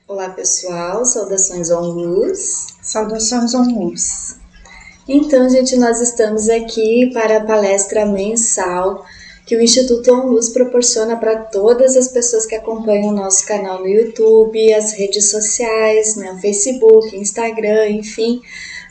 Olá pessoal, saudações ONLUS. Saudações ONLUS. Então, gente, nós estamos aqui para a palestra mensal que o Instituto ONLUS proporciona para todas as pessoas que acompanham o nosso canal no YouTube, as redes sociais, né, Facebook, Instagram, enfim,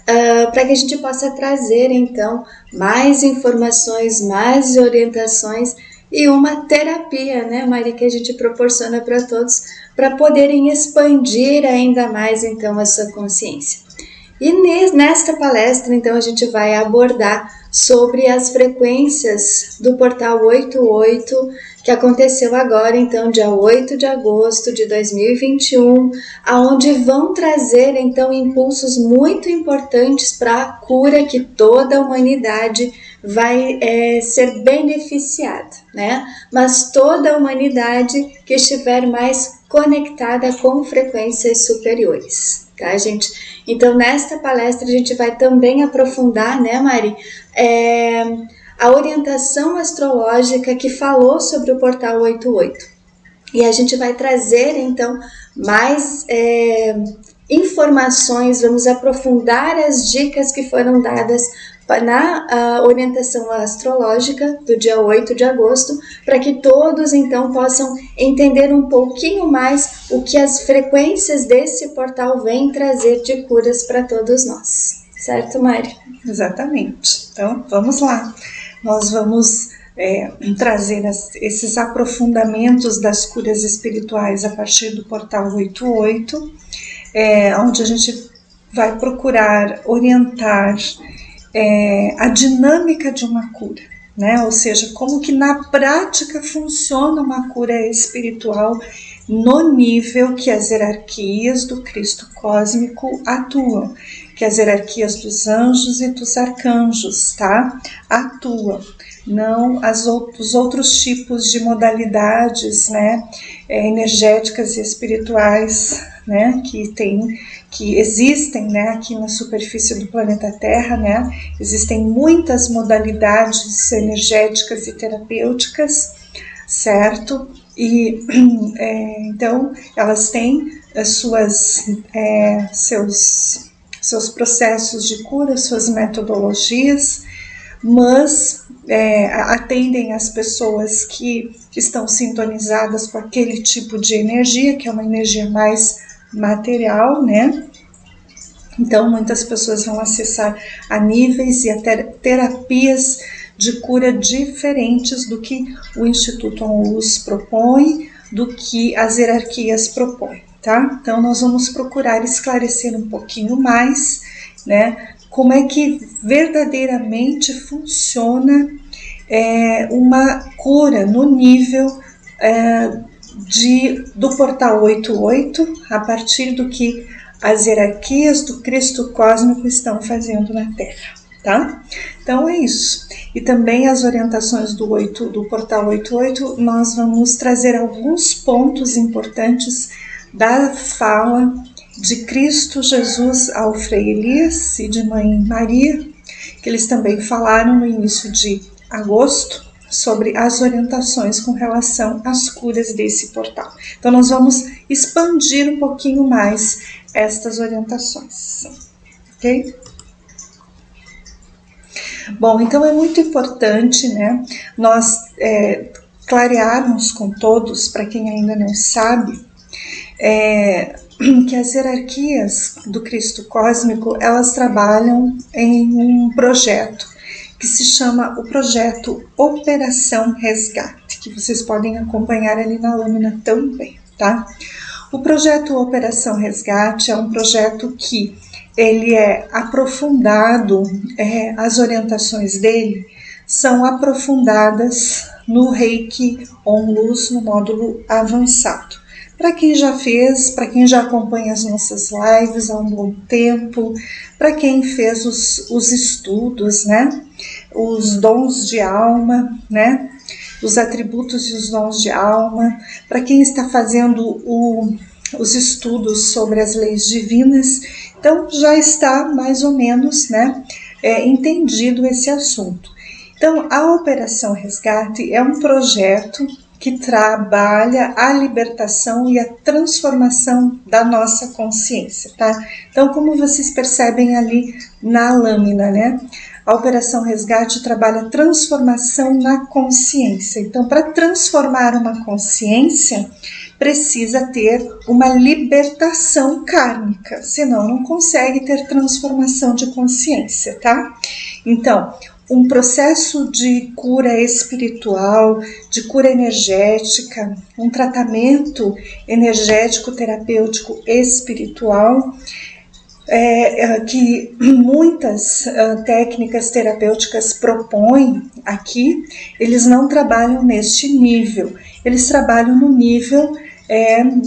para que a gente possa trazer, então, mais informações, mais orientações e uma terapia, né, Maria, que a gente proporciona para todos, para poderem expandir ainda mais, então, a sua consciência. E nesta palestra, então, a gente vai abordar sobre as frequências do Portal 88, que aconteceu agora, então, dia 8 de agosto de 2021, aonde vão trazer, então, impulsos muito importantes para a cura que toda a humanidade vai ser beneficiada, né? Mas toda a humanidade que estiver mais conectada com frequências superiores, tá, gente? Então, nesta palestra, a gente vai também aprofundar, né, Mari, a orientação astrológica que falou sobre o Portal 88. E a gente vai trazer, então, mais informações, vamos aprofundar as dicas que foram dadas na orientação astrológica do dia 8 de agosto, para que todos então possam entender um pouquinho mais o que as frequências desse portal vêm trazer de curas para todos nós. Certo, Mari? Exatamente. Então, vamos lá. Nós vamos trazer esses aprofundamentos das curas espirituais a partir do portal 88, onde a gente vai procurar orientar a dinâmica de uma cura, né? Ou seja, como que na prática funciona uma cura espiritual no nível que as hierarquias do Cristo cósmico atuam, que as hierarquias dos anjos e dos arcanjos, tá? Atuam, não os outros tipos de modalidades, né? Energéticas e espirituais, né? Que existem, né, aqui na superfície do planeta Terra, né? Existem muitas modalidades energéticas e terapêuticas, certo? E então elas têm seus processos de cura, suas metodologias, mas atendem as pessoas que estão sintonizadas com aquele tipo de energia, que é uma energia mais material, né? Então, muitas pessoas vão acessar a níveis e até terapias de cura diferentes do que o Instituto ONLUS propõe, do que as hierarquias propõem, tá? Então, nós vamos procurar esclarecer um pouquinho mais, né? Como é que verdadeiramente funciona uma cura no nível do Portal 88, a partir do que as hierarquias do Cristo cósmico estão fazendo na Terra, tá? Então é isso. E também as orientações do Portal 88, nós vamos trazer alguns pontos importantes da fala de Cristo Jesus ao Frei Elias e de Mãe Maria, que eles também falaram no início de agosto, sobre as orientações com relação às curas desse portal. Então, nós vamos expandir um pouquinho mais estas orientações, ok? Bom, então é muito importante, né, nós clarearmos com todos, para quem ainda não sabe, que as hierarquias do Cristo cósmico, elas trabalham em um projeto que se chama o projeto Operação Resgate, que vocês podem acompanhar ali na lâmina também, tá? O projeto Operação Resgate é um projeto que ele é aprofundado, as orientações dele são aprofundadas no Reiki ONLUS, no módulo avançado. Para quem já fez, para quem já acompanha as nossas lives há um bom tempo, para quem fez os estudos, né? Os dons de alma, né? Os atributos e os dons de alma, para quem está fazendo os estudos sobre as leis divinas, então já está mais ou menos, né, entendido esse assunto. Então, a Operação Resgate é um projeto que trabalha a libertação e a transformação da nossa consciência, tá? Então, como vocês percebem ali na lâmina, né? A Operação Resgate trabalha a transformação na consciência. Então, para transformar uma consciência, precisa ter uma libertação kármica, senão não consegue ter transformação de consciência, tá? Então, um processo de cura espiritual, de cura energética, um tratamento energético, terapêutico, espiritual, que muitas técnicas terapêuticas propõem aqui, eles não trabalham neste nível, eles trabalham no nível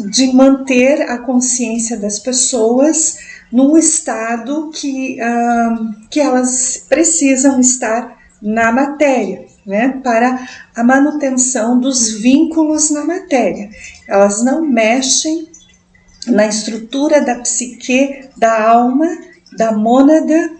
de manter a consciência das pessoas num estado que elas precisam estar na matéria, né, para a manutenção dos vínculos na matéria. Elas não mexem na estrutura da psique, da alma, da mônada,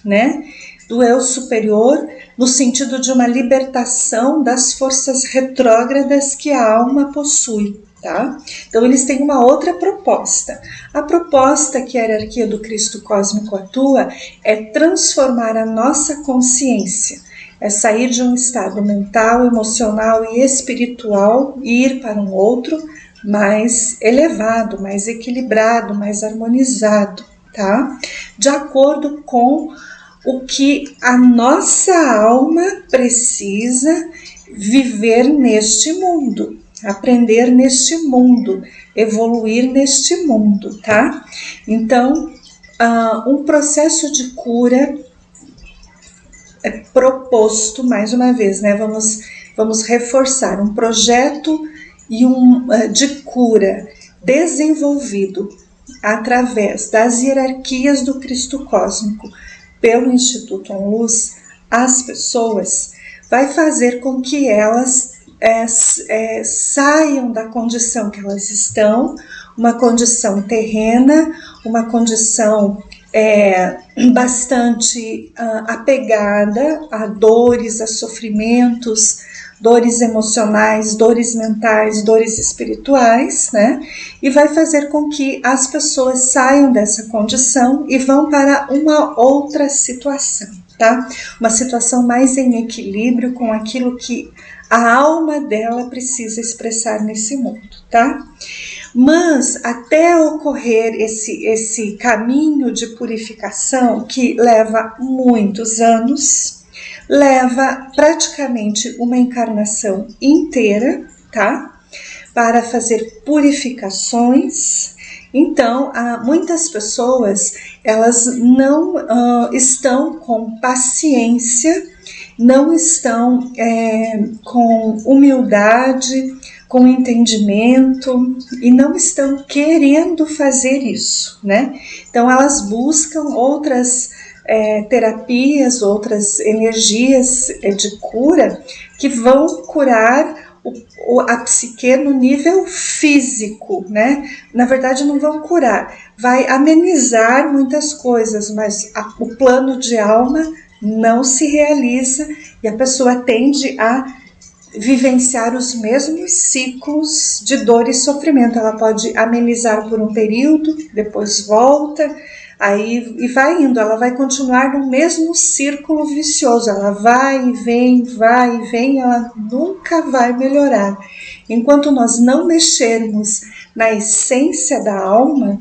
né, do eu superior, no sentido de uma libertação das forças retrógradas que a alma possui, tá? Então eles têm uma outra proposta. A proposta que a hierarquia do Cristo cósmico atua é transformar a nossa consciência, é sair de um estado mental, emocional e espiritual e ir para um outro mais elevado, mais equilibrado, mais harmonizado, tá? De acordo com o que a nossa alma precisa viver neste mundo, aprender neste mundo, evoluir neste mundo, tá? Então, um processo de cura é proposto, mais uma vez, né? Vamos reforçar um projeto de cura desenvolvido através das hierarquias do Cristo Cósmico pelo Instituto ONLUS, as pessoas, vai fazer com que elas saiam da condição que elas estão, uma condição terrena, uma condição bastante apegada a dores, a sofrimentos, dores emocionais, dores mentais, dores espirituais, né? E vai fazer com que as pessoas saiam dessa condição e vão para uma outra situação, tá? Uma situação mais em equilíbrio com aquilo que a alma dela precisa expressar nesse mundo, tá? Mas até ocorrer esse caminho de purificação, que leva muitos anos, leva praticamente uma encarnação inteira, tá? Para fazer purificações. Então, muitas pessoas, elas não estão com paciência, não estão com humildade, com entendimento e não estão querendo fazer isso, né? Então, elas buscam outras terapias, outras energias de cura que vão curar a psique no nível físico, né? Na verdade, não vão curar, vai amenizar muitas coisas, mas o plano de alma não se realiza e a pessoa tende a vivenciar os mesmos ciclos de dor e sofrimento. Ela pode amenizar por um período, depois volta, aí e vai indo, ela vai continuar no mesmo círculo vicioso, ela vai e vem, ela nunca vai melhorar. Enquanto nós não mexermos na essência da alma,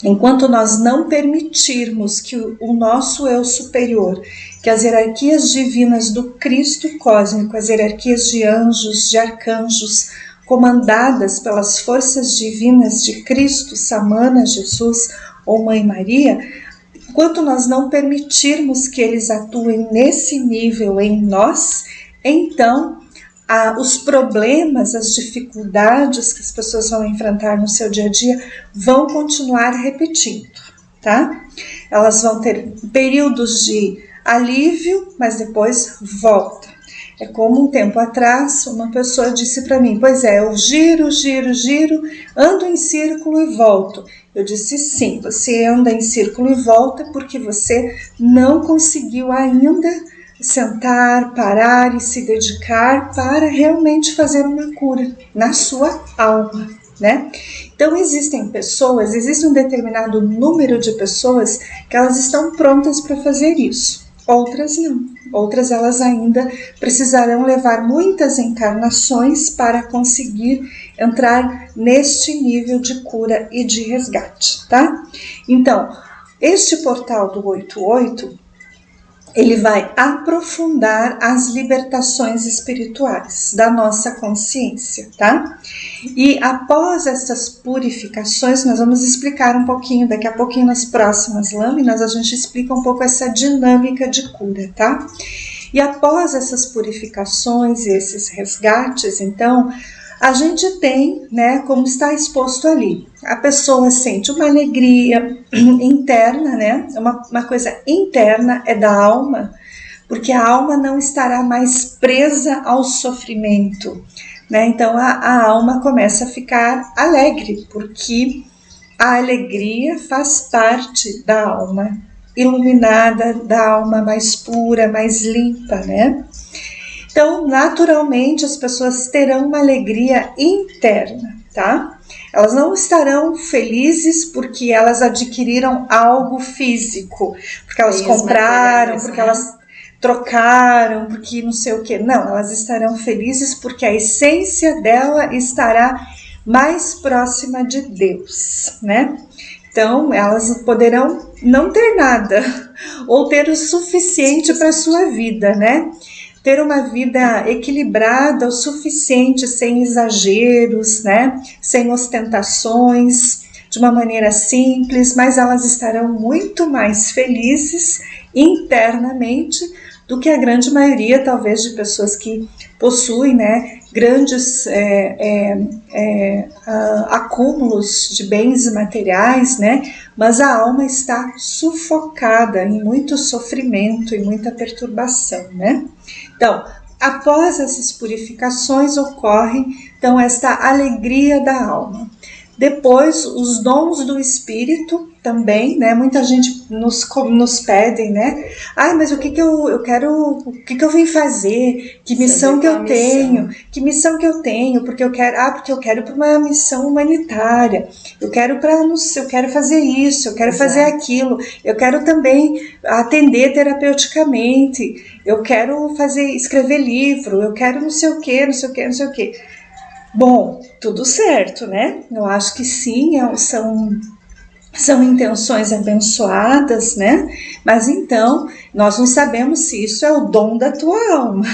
enquanto nós não permitirmos que o nosso eu superior, que as hierarquias divinas do Cristo cósmico, as hierarquias de anjos, de arcanjos, comandadas pelas forças divinas de Cristo, Samana, Jesus ou Mãe Maria, enquanto nós não permitirmos que eles atuem nesse nível em nós, então os problemas, as dificuldades que as pessoas vão enfrentar no seu dia a dia vão continuar repetindo, tá? Elas vão ter períodos de alívio, mas depois volta. É como um tempo atrás, uma pessoa disse para mim, pois é, eu giro, ando em círculo e volto. Eu disse, sim, você anda em círculo e volta porque você não conseguiu ainda sentar, parar e se dedicar para realmente fazer uma cura na sua alma, né? Então existe um determinado número de pessoas que elas estão prontas para fazer isso, outras não. Outras elas ainda precisarão levar muitas encarnações para conseguir entrar neste nível de cura e de resgate, tá? Então, este portal do 88, ele vai aprofundar as libertações espirituais da nossa consciência, tá? E após essas purificações, nós vamos explicar um pouquinho, daqui a pouquinho nas próximas lâminas, a gente explica um pouco essa dinâmica de cura, tá? E após essas purificações e esses resgates, então, a gente tem, né, como está exposto ali, a pessoa sente uma alegria interna, né, uma coisa interna, é da alma, porque a alma não estará mais presa ao sofrimento, né, então a alma começa a ficar alegre, porque a alegria faz parte da alma iluminada, da alma mais pura, mais limpa, né. Então, naturalmente, as pessoas terão uma alegria interna, tá? Elas não estarão felizes porque elas adquiriram algo físico, porque elas compraram, porque elas trocaram, porque não sei o que. Não, elas estarão felizes porque a essência dela estará mais próxima de Deus, né? Então, elas poderão não ter nada, ou ter o suficiente para a sua vida, né? Ter uma vida equilibrada o suficiente, sem exageros, né? Sem ostentações, de uma maneira simples, mas elas estarão muito mais felizes internamente do que a grande maioria, talvez, de pessoas que possuem, né, grandes acúmulos de bens materiais, né, mas a alma está sufocada em muito sofrimento e muita perturbação, né. Então, após essas purificações ocorre, então, esta alegria da alma. Depois, os dons do espírito também, né? Muita gente nos pede, né? Ai, mas o que eu quero, o que eu vim fazer? Que missão que eu tenho? Que missão que eu tenho? Porque eu quero para uma missão humanitária. Eu quero eu quero fazer isso, eu quero fazer aquilo. Eu quero também atender terapeuticamente. Eu quero escrever livro. Eu quero não sei o quê, não sei o quê, não sei o quê. Bom, tudo certo, né? Eu acho que sim, são intenções abençoadas, né? Mas então, nós não sabemos se isso é o dom da tua alma.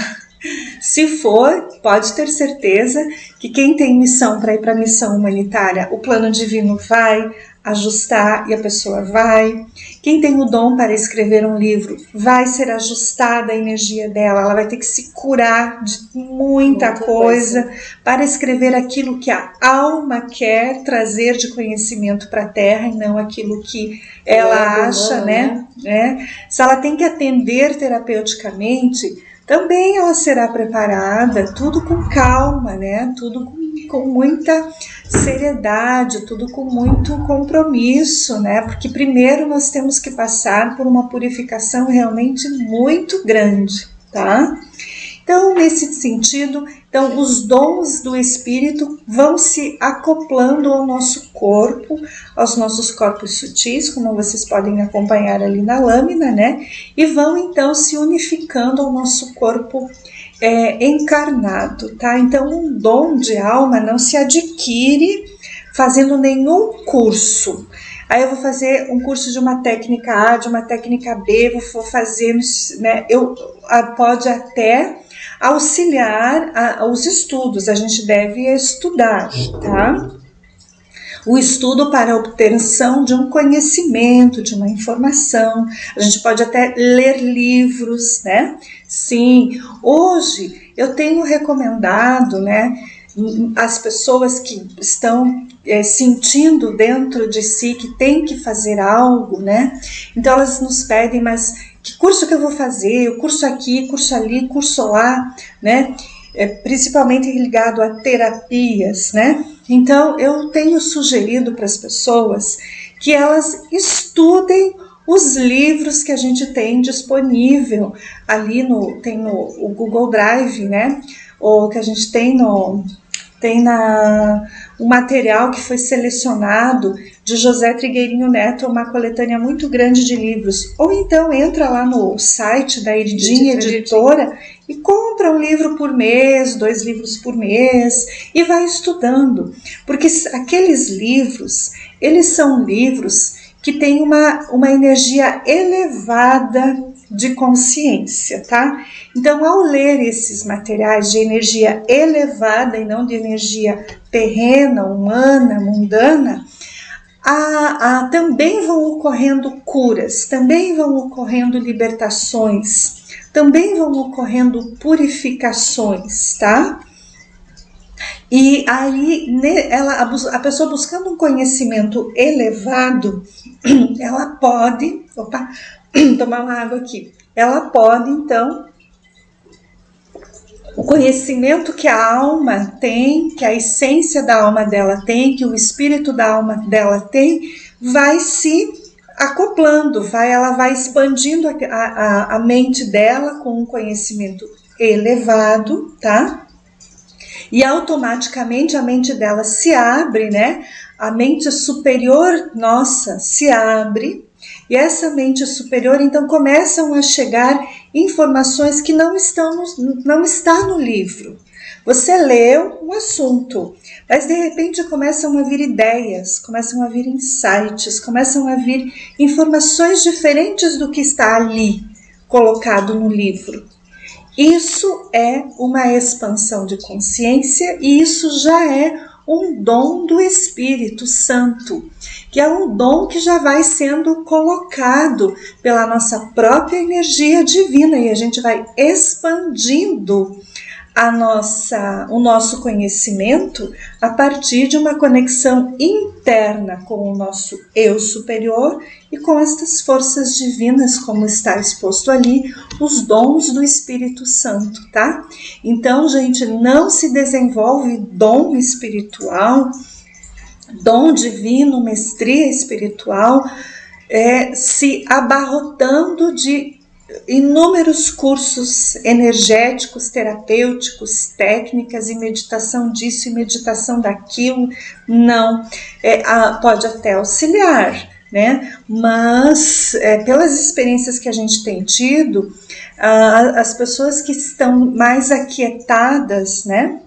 Se for, pode ter certeza que quem tem missão para ir para a missão humanitária, o plano divino vai ajustar e a pessoa vai. Quem tem o dom para escrever um livro, vai ser ajustada a energia dela, ela vai ter que se curar de muita coisa para escrever aquilo que a alma quer trazer de conhecimento para a Terra e não aquilo que ela acha, né? Se ela tem que atender terapeuticamente, também ela será preparada, tudo com calma, né? Tudo com muita seriedade, tudo com muito compromisso, né? Porque primeiro nós temos que passar por uma purificação realmente muito grande, tá? Então, nesse sentido, os dons do Espírito vão se acoplando ao nosso corpo, aos nossos corpos sutis, como vocês podem acompanhar ali na lâmina, né? E vão, então, se unificando ao nosso corpo encarnado, tá? Então, um dom de alma não se adquire fazendo nenhum curso. Aí eu vou fazer um curso de uma técnica A, de uma técnica B, vou fazer, né? Pode até auxiliar os estudos, a gente deve estudar, tá? O estudo para a obtenção de um conhecimento, de uma informação, a gente pode até ler livros, né? Sim, hoje eu tenho recomendado, né, as pessoas que estão sentindo dentro de si que tem que fazer algo, né? Então elas nos pedem, mas que curso que eu vou fazer? O curso aqui, curso ali, curso lá, né? Principalmente ligado a terapias, né? Então eu tenho sugerido para as pessoas que elas estudem os livros que a gente tem disponível ali tem no o Google Drive, né? Ou que a gente tem o material que foi selecionado de José Trigueirinho Neto, uma coletânea muito grande de livros. Ou então entra lá no site da Eridim Editora e compra um livro por mês, 2 livros por mês e vai estudando. Porque aqueles livros, eles são livros que têm uma energia elevada de consciência, tá? Então, ao ler esses materiais de energia elevada e não de energia terrena, humana, mundana, também vão ocorrendo curas, também vão ocorrendo libertações, também vão ocorrendo purificações, tá? E aí, a pessoa buscando um conhecimento elevado, ela pode... tomar uma água aqui. Ela pode, então, o conhecimento que a alma tem, que a essência da alma dela tem, que o espírito da alma dela tem, vai se acoplando, ela vai expandindo a mente dela com um conhecimento elevado, tá? E automaticamente a mente dela se abre, né? A mente superior nossa se abre. E essa mente superior, então, começam a chegar informações que não está no livro. Você leu um assunto, mas de repente começam a vir ideias, começam a vir insights, começam a vir informações diferentes do que está ali colocado no livro. Isso é uma expansão de consciência e isso já é um dom do Espírito Santo, que é um dom que já vai sendo colocado pela nossa própria energia divina e a gente vai expandindo o nosso conhecimento a partir de uma conexão interna com o nosso eu superior e com estas forças divinas, como está exposto ali, os dons do Espírito Santo, tá? Então, gente, não se desenvolve dom espiritual, dom divino, mestria espiritual, se abarrotando de inúmeros cursos energéticos, terapêuticos, técnicas e meditação disso e meditação daquilo. Não, pode até auxiliar, né? Mas pelas experiências que a gente tem tido, as pessoas que estão mais aquietadas, né,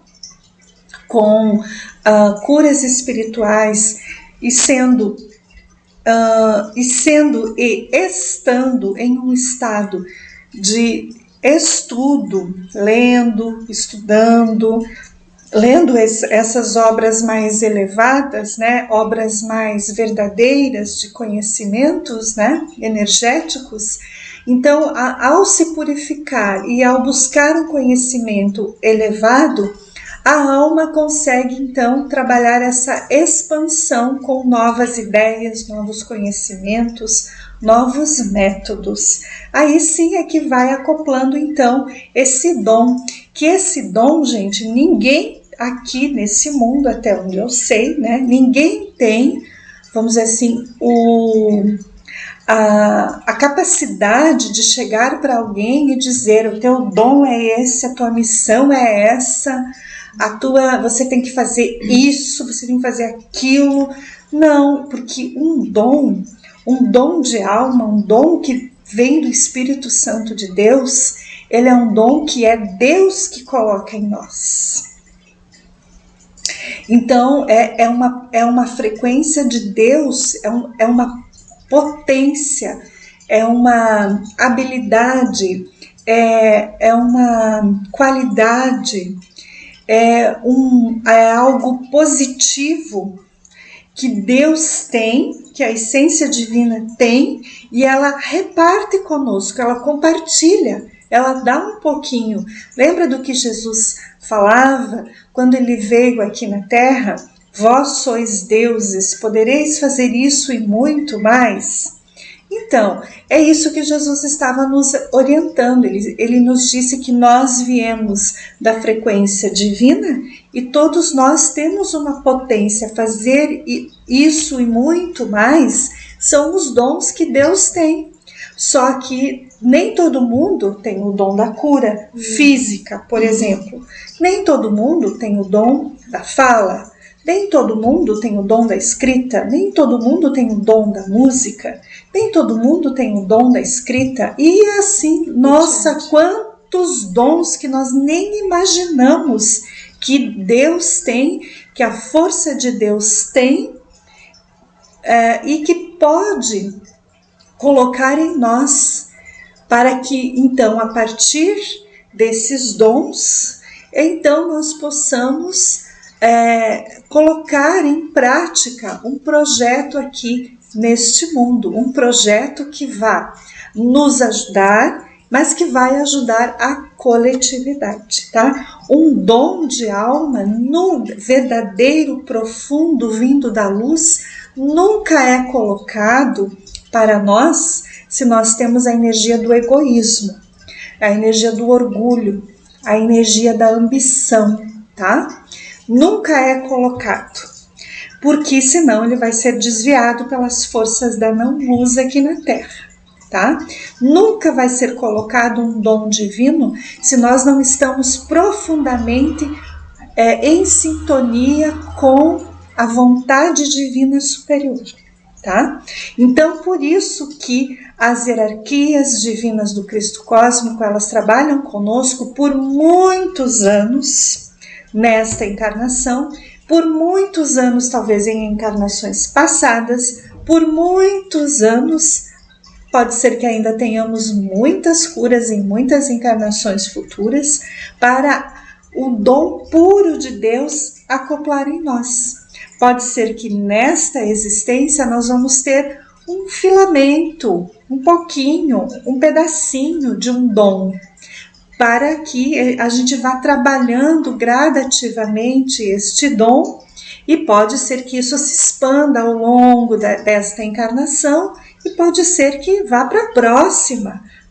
com curas espirituais e estando em um estado de estudo, estudando, lendo essas obras mais elevadas, né, obras mais verdadeiras de conhecimentos, né, energéticos. Então, ao se purificar e ao buscar um conhecimento elevado, a alma consegue, então, trabalhar essa expansão com novas ideias, novos conhecimentos, novos métodos. Aí sim é que vai acoplando, então, esse dom. Que esse dom, gente, ninguém aqui nesse mundo, até onde eu sei, né? Ninguém tem, vamos dizer assim, a capacidade de chegar para alguém e dizer: o teu dom é esse, a tua missão é essa, você tem que fazer isso, você tem que fazer aquilo. Não, porque um dom de alma, um dom que vem do Espírito Santo de Deus, ele é um dom que é Deus que coloca em nós. Então, é uma frequência de Deus, é uma potência, é uma habilidade, é uma qualidade, é algo positivo que Deus tem, que a essência divina tem, e ela reparte conosco, ela compartilha, ela dá um pouquinho. Lembra do que Jesus falava quando ele veio aqui na Terra? Vós sois deuses, podereis fazer isso e muito mais? Então, é isso que Jesus estava nos orientando. Ele nos disse que nós viemos da frequência divina e todos nós temos uma potência. Fazer isso e muito mais são os dons que Deus tem. Só que nem todo mundo tem o dom da cura física, por exemplo. Nem todo mundo tem o dom da fala. Nem todo mundo tem o dom da escrita. Nem todo mundo tem o dom da música. Nem todo mundo tem o dom da escrita. E assim, nossa, quantos dons que nós nem imaginamos que Deus tem, que a força de Deus tem, e que pode colocar em nós, para que então, a partir desses dons, então nós possamos colocar em prática um projeto aqui neste mundo, um projeto que vá nos ajudar, mas que vai ajudar a coletividade, tá? Um dom de alma, no verdadeiro, profundo, vindo da luz, nunca é colocado para nós se nós temos a energia do egoísmo, a energia do orgulho, a energia da ambição, tá? Nunca é colocado, porque senão ele vai ser desviado pelas forças da não-luz aqui na Terra. Tá? Nunca vai ser colocado um dom divino se nós não estamos profundamente em sintonia com a vontade divina superior. Tá? Então, por isso que as hierarquias divinas do Cristo cósmico, elas trabalham conosco por muitos anos nesta encarnação, por muitos anos, talvez em encarnações passadas, por muitos anos. Pode ser que ainda tenhamos muitas curas em muitas encarnações futuras para o dom puro de Deus acoplar em nós. Pode ser que nesta existência nós vamos ter um filamento, um pouquinho, um pedacinho de um dom, para que a gente vá trabalhando gradativamente este dom, e pode ser que isso se expanda ao longo desta encarnação, e pode ser que vá para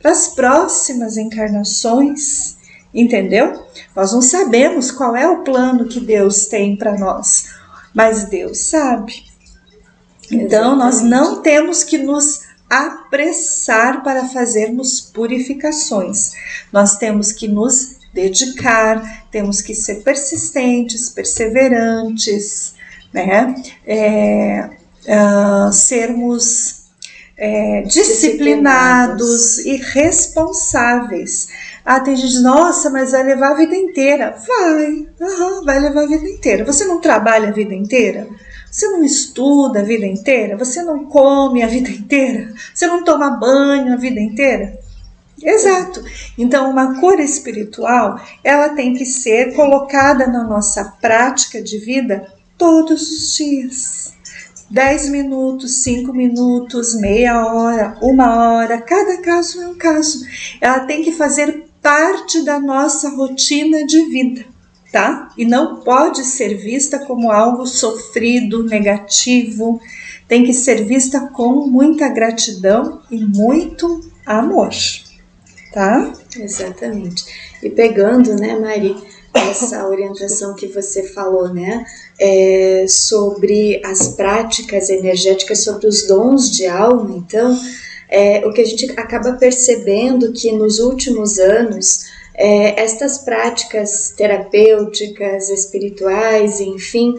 as próximas encarnações, entendeu? Nós não sabemos qual é o plano que Deus tem para nós, mas Deus sabe. Então, nós não temos que nos apressar para fazermos purificações. Nós temos que nos dedicar, temos que ser persistentes, perseverantes, né? Sermos disciplinados e responsáveis. Tem gente, nossa, mas vai levar a vida inteira. Vai levar a vida inteira. Você não trabalha a vida inteira? Você não estuda a vida inteira? Você não come a vida inteira? Você não toma banho a vida inteira? Exato. Então, uma cura espiritual, ela tem que ser colocada na nossa prática de vida todos os dias. 10 minutos, 5 minutos, meia hora, 1 hora, cada caso é um caso. Ela tem que fazer parte da nossa rotina de vida, tá? E não pode ser vista como algo sofrido, negativo. Tem que ser vista com muita gratidão e muito amor, tá? Exatamente. E pegando, né, Mari, essa orientação que você falou, né, sobre as práticas energéticas, sobre os dons de alma, então, o que a gente acaba percebendo que nos últimos anos, estas práticas terapêuticas, espirituais, enfim,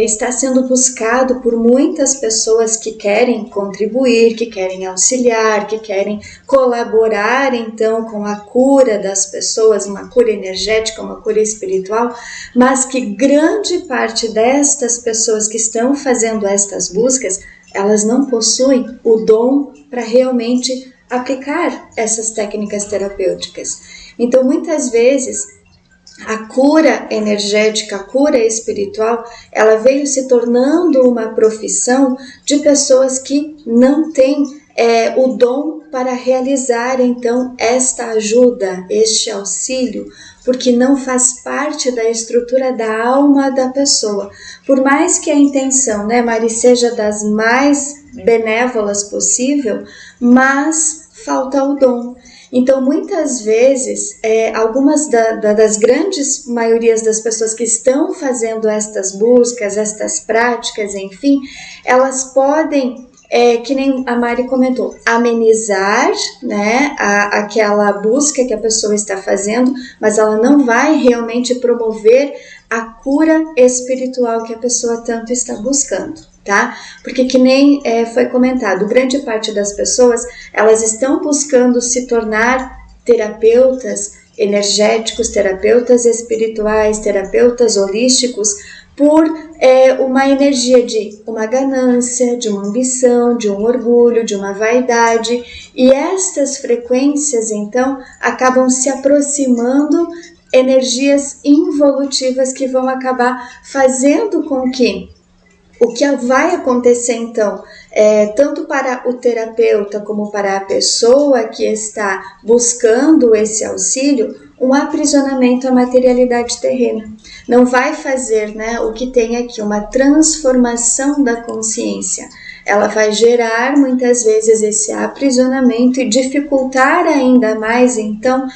está sendo buscado por muitas pessoas que querem contribuir, que querem auxiliar, que querem colaborar então com a cura das pessoas, uma cura energética, uma cura espiritual, mas que grande parte destas pessoas que estão fazendo estas buscas, elas não possuem o dom para realmente aplicar essas técnicas terapêuticas. Então, muitas vezes, a cura energética, a cura espiritual, ela veio se tornando uma profissão de pessoas que não têm o dom para realizar, então, esta ajuda, este auxílio, porque não faz parte da estrutura da alma da pessoa. Por mais que a intenção, né, Mari, seja das mais benévolas possível, mas falta o dom. Então, muitas vezes, algumas das grandes maiorias das pessoas que estão fazendo estas buscas, estas práticas, enfim, elas podem que nem a Mari comentou, amenizar, né, aquela busca que a pessoa está fazendo, mas ela não vai realmente promover a cura espiritual que a pessoa tanto está buscando, tá? Porque que nem foi comentado, grande parte das pessoas, elas estão buscando se tornar terapeutas energéticos, terapeutas espirituais, terapeutas holísticos, por uma energia de uma ganância, de uma ambição, de um orgulho, de uma vaidade, e estas frequências então acabam se aproximando, energias involutivas que vão acabar fazendo com que o que vai acontecer então, tanto para o terapeuta como para a pessoa que está buscando esse auxílio, um aprisionamento à materialidade terrena. Não vai fazer, né, o que tem aqui, uma transformação da consciência. Ela vai gerar muitas vezes esse aprisionamento e dificultar ainda mais então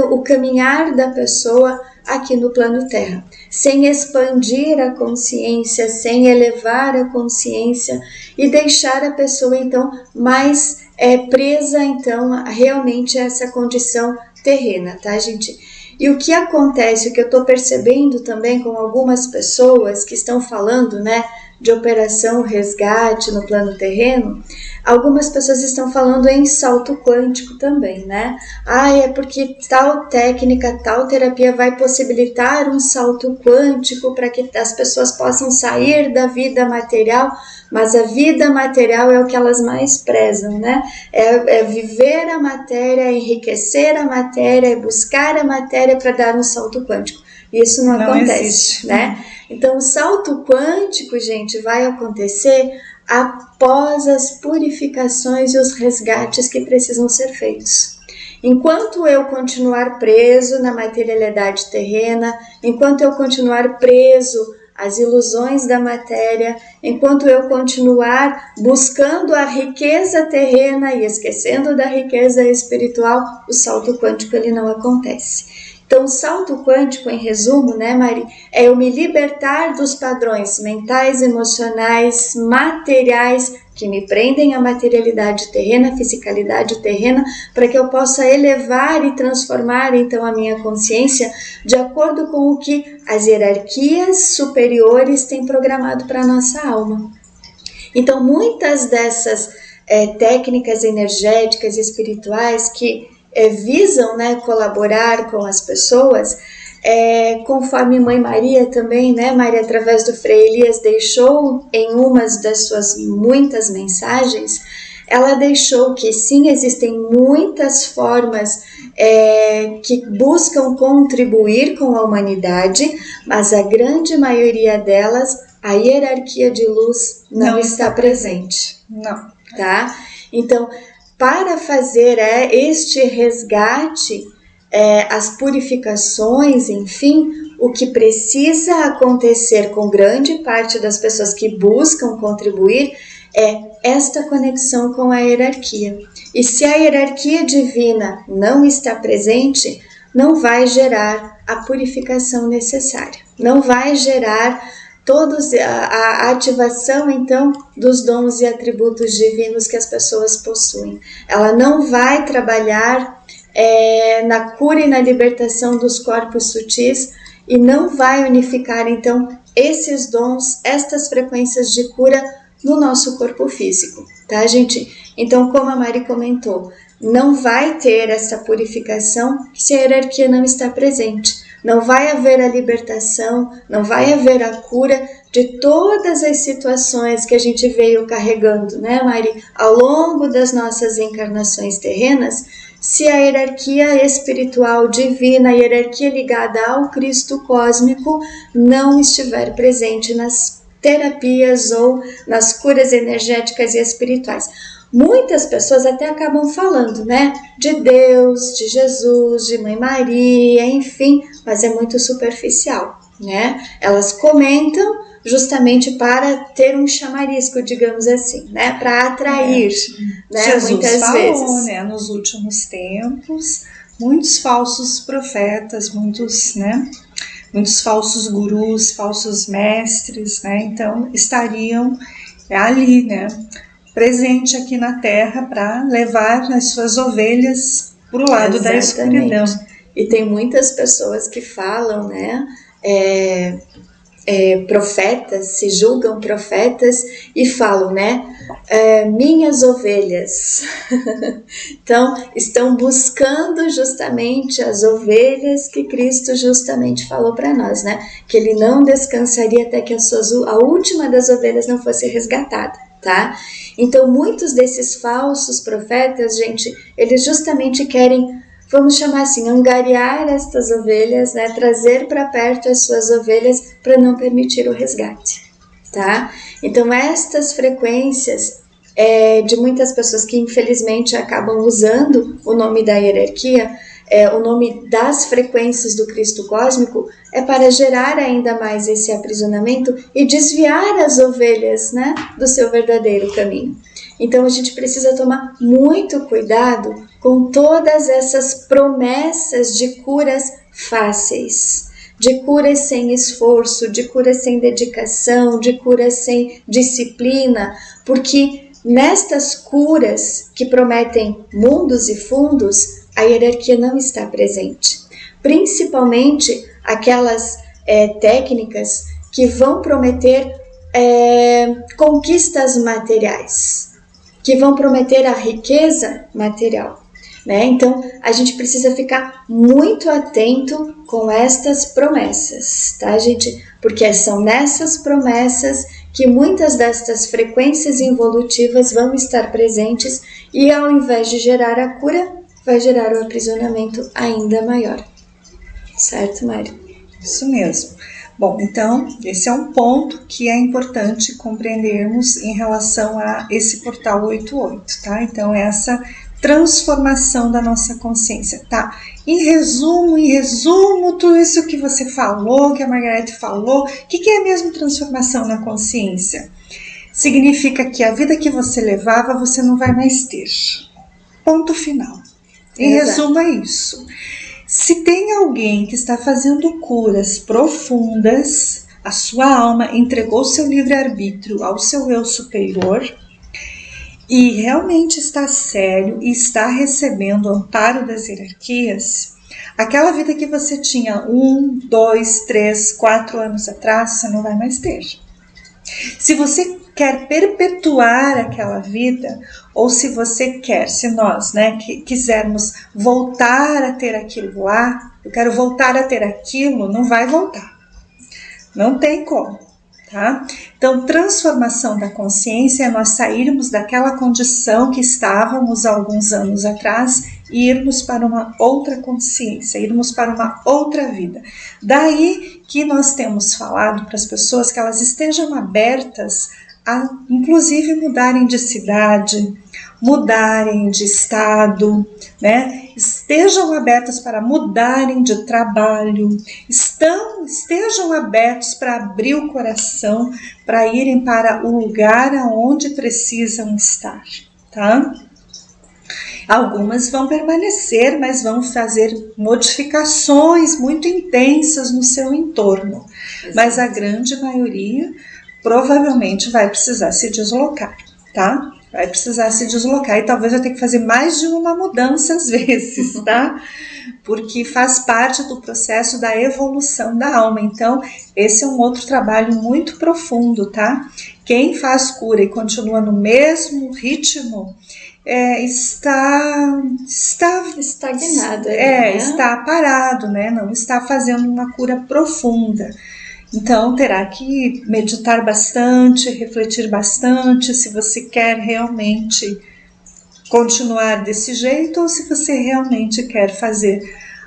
o caminhar da pessoa aqui no plano Terra, sem expandir a consciência, sem elevar a consciência e deixar a pessoa então mais presa então realmente a essa condição terrena, tá, gente? E o que acontece, o que eu estou percebendo também com algumas pessoas que estão falando, né, de operação resgate no plano terreno, algumas pessoas estão falando em salto quântico também, né? É porque tal técnica, tal terapia vai possibilitar um salto quântico para que as pessoas possam sair da vida material, mas a vida material é o que elas mais prezam, né? É viver a matéria, enriquecer a matéria, buscar a matéria para dar um salto quântico. Isso não acontece, existe, né? Então, o salto quântico, gente, vai acontecer após as purificações e os resgates que precisam ser feitos. Enquanto eu continuar preso na materialidade terrena, enquanto eu continuar preso às ilusões da matéria, enquanto eu continuar buscando a riqueza terrena e esquecendo da riqueza espiritual, o salto quântico ele não acontece. Então, o salto quântico, em resumo, né, Mari, é eu me libertar dos padrões mentais, emocionais, materiais que me prendem à materialidade terrena, à fisicalidade terrena, para que eu possa elevar e transformar, então, a minha consciência de acordo com o que as hierarquias superiores têm programado para a nossa alma. Então, muitas dessas técnicas energéticas e espirituais que visam, né, colaborar com as pessoas, conforme Mãe Maria também, né, Maria, através do Frei Elias, deixou em umas das suas muitas mensagens, ela deixou que sim, existem muitas formas que buscam contribuir com a humanidade, mas a grande maioria delas, a hierarquia de luz não está presente. Não. Tá? Então, para fazer este resgate, as purificações, enfim, o que precisa acontecer com grande parte das pessoas que buscam contribuir é esta conexão com a hierarquia. E se a hierarquia divina não está presente, não vai gerar a purificação necessária, não vai gerar a ativação, então, dos dons e atributos divinos que as pessoas possuem. Ela não vai trabalhar na cura e na libertação dos corpos sutis e não vai unificar, então, esses dons, estas frequências de cura no nosso corpo físico, tá, gente? Então, como a Mari comentou, não vai ter essa purificação se a hierarquia não está presente. Não vai haver a libertação, não vai haver a cura de todas as situações que a gente veio carregando, né, Mari, ao longo das nossas encarnações terrenas, se a hierarquia espiritual divina, a hierarquia ligada ao Cristo cósmico, não estiver presente nas terapias ou nas curas energéticas e espirituais. Muitas pessoas até acabam falando, né, de Deus, de Jesus, de Mãe Maria, enfim, mas é muito superficial, né? Elas comentam justamente para ter um chamarisco, digamos assim, né, para atrair, né, Jesus muitas falou, vezes, né, nos últimos tempos, muitos falsos profetas, muitos falsos gurus, falsos mestres, né, então estariam é ali, né? Presente aqui na Terra para levar as suas ovelhas para o lado da escuridão. E tem muitas pessoas que falam, né? Profetas, se julgam profetas e falam, né? Minhas ovelhas. Então, estão buscando justamente as ovelhas que Cristo justamente falou para nós, né? Que ele não descansaria até que a última das ovelhas não fosse resgatada, tá? Então, muitos desses falsos profetas, gente, eles justamente querem, vamos chamar assim, angariar estas ovelhas, né? Trazer para perto as suas ovelhas para não permitir o resgate, tá? Então, estas frequências de muitas pessoas que infelizmente acabam usando o nome da hierarquia, o nome das frequências do Cristo cósmico, é para gerar ainda mais esse aprisionamento e desviar as ovelhas, né, do seu verdadeiro caminho. Então a gente precisa tomar muito cuidado com todas essas promessas de curas fáceis, de curas sem esforço, de curas sem dedicação, de curas sem disciplina, porque nestas curas que prometem mundos e fundos, a hierarquia não está presente. Principalmente aquelas técnicas que vão prometer conquistas materiais, que vão prometer a riqueza material, né? Então, a gente precisa ficar muito atento com estas promessas, tá, gente? Porque são nessas promessas que muitas destas frequências involutivas vão estar presentes e, ao invés de gerar a cura, vai gerar um aprisionamento ainda maior. Certo, Mário? Isso mesmo. Bom, então, esse é um ponto que é importante compreendermos em relação a esse portal 88, tá? Então, essa transformação da nossa consciência, tá? Em resumo, tudo isso que você falou, que a Margarete falou, o que é mesmo transformação na consciência? Significa que a vida que você levava, você não vai mais ter. Ponto final. Em resumo, é isso. Se tem alguém que está fazendo curas profundas, a sua alma entregou seu livre-arbítrio ao seu eu superior e realmente está sério e está recebendo o amparo das hierarquias, aquela vida que você tinha 1, 2, 3, 4 anos atrás, você não vai mais ter. Se você quer perpetuar aquela vida, ou se você quer, se nós, né, quisermos voltar a ter aquilo lá, eu quero voltar a ter aquilo, não vai voltar. Não tem como, tá? Então, transformação da consciência é nós sairmos daquela condição que estávamos há alguns anos atrás e irmos para uma outra consciência, irmos para uma outra vida. Daí que nós temos falado para as pessoas que elas estejam abertas a, inclusive, mudarem de cidade, mudarem de estado, né? Estejam abertas para mudarem de trabalho, estejam abertos para abrir o coração, para irem para o lugar aonde precisam estar, tá? Algumas vão permanecer, mas vão fazer modificações muito intensas no seu entorno, mas a grande maioria provavelmente vai precisar se deslocar, tá? Vai precisar se deslocar e talvez vai ter que fazer mais de uma mudança às vezes, tá? Porque faz parte do processo da evolução da alma. Então, esse é um outro trabalho muito profundo, tá? Quem faz cura e continua no mesmo ritmo está estagnado, né? Está parado, né? Não está fazendo uma cura profunda. Então, terá que meditar bastante, refletir bastante, se você quer realmente continuar desse jeito ou se você realmente quer fazer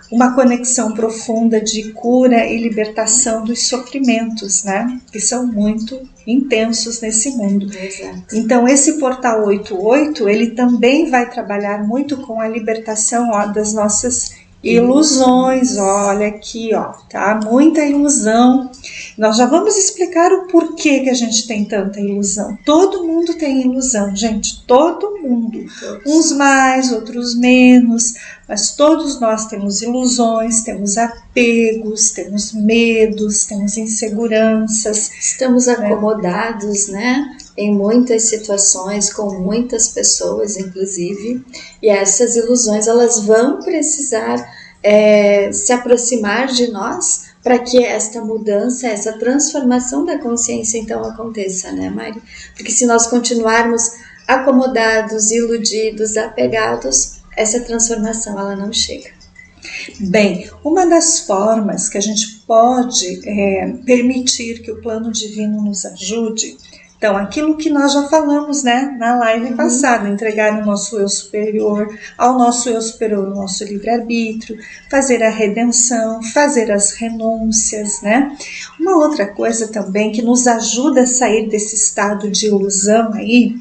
uma conexão profunda de cura e libertação dos sofrimentos, né? Que são muito intensos nesse mundo. Exato. Então, esse portal 88, ele também vai trabalhar muito com a libertação das nossas ilusões, olha aqui, ó, tá? Muita ilusão. Nós já vamos explicar o porquê que a gente tem tanta ilusão. Todo mundo tem ilusão, gente, todo mundo. Uns mais, outros menos, mas todos nós temos ilusões, temos apegos, temos medos, temos inseguranças. Estamos acomodados, né? em muitas situações, com muitas pessoas, inclusive, e essas ilusões elas vão precisar se aproximar de nós para que esta mudança, essa transformação da consciência então aconteça, né, Mari? Porque se nós continuarmos acomodados, iludidos, apegados, essa transformação ela não chega. Bem, uma das formas que a gente pode permitir que o plano divino nos ajude, então aquilo que nós já falamos, né, na live passada, entregar o nosso eu superior, ao nosso eu superior o nosso livre-arbítrio, fazer a redenção, fazer as renúncias, né? Uma outra coisa também que nos ajuda a sair desse estado de ilusão aí,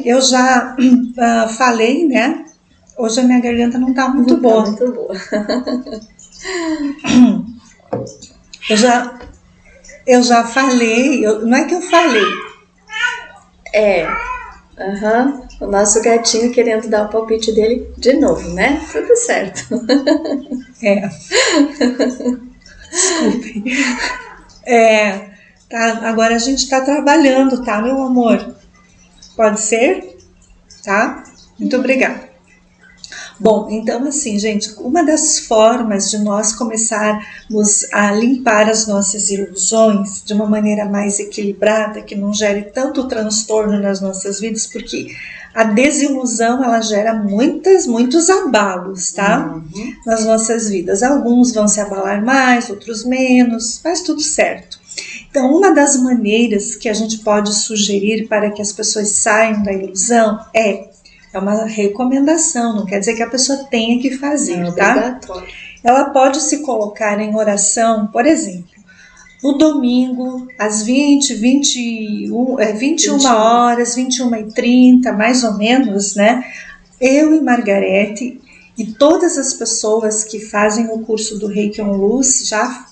eu já falei, né? Hoje a minha garganta não tá muito boa. Tá muito boa. Eu já falei, não é que eu falei. O nosso gatinho querendo dar o palpite dele de novo, né? Tudo certo. Desculpem. Tá, agora a gente tá trabalhando, tá, meu amor? Pode ser? Tá? Muito obrigada. Bom, então assim, gente, uma das formas de nós começarmos a limpar as nossas ilusões de uma maneira mais equilibrada, que não gere tanto transtorno nas nossas vidas, porque a desilusão, ela gera muitos abalos, tá? Nas nossas vidas. Alguns vão se abalar mais, outros menos, mas tudo certo. Então, uma das maneiras que a gente pode sugerir para que as pessoas saiam da ilusão é uma recomendação, não quer dizer que a pessoa tenha que fazer, tá? Ela pode se colocar em oração, por exemplo, no domingo, às 21 horas, 21h30, mais ou menos, né? Eu e Margarete e todas as pessoas que fazem o curso do Reiki On Luz já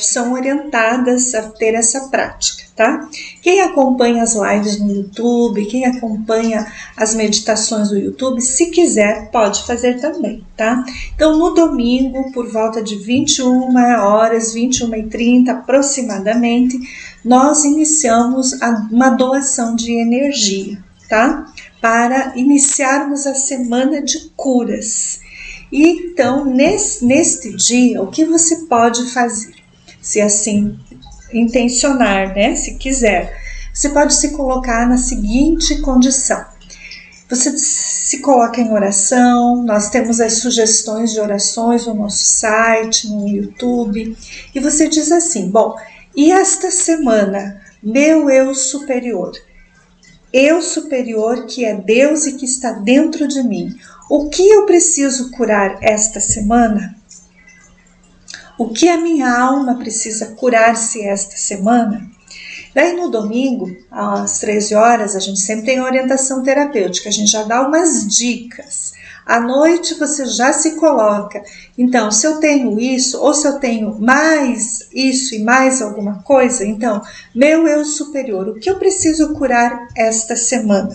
são orientadas a ter essa prática, tá? Quem acompanha as lives no YouTube, quem acompanha as meditações do YouTube, se quiser, pode fazer também, tá? Então, no domingo, por volta de 21 horas, 21h30 aproximadamente, nós iniciamos uma doação de energia, tá? Para iniciarmos a semana de curas. E então, neste dia, o que você pode fazer? Se assim intencionar, né? Se quiser, você pode se colocar na seguinte condição. Você se coloca em oração, nós temos as sugestões de orações no nosso site, no YouTube, e você diz assim, bom, e esta semana, meu eu superior que é Deus e que está dentro de mim, o que eu preciso curar esta semana? O que a minha alma precisa curar-se esta semana? Daí no domingo, às 13 horas, a gente sempre tem orientação terapêutica, a gente já dá umas dicas. À noite você já se coloca, então se eu tenho isso, ou se eu tenho mais isso e mais alguma coisa, então, meu eu superior, o que eu preciso curar esta semana?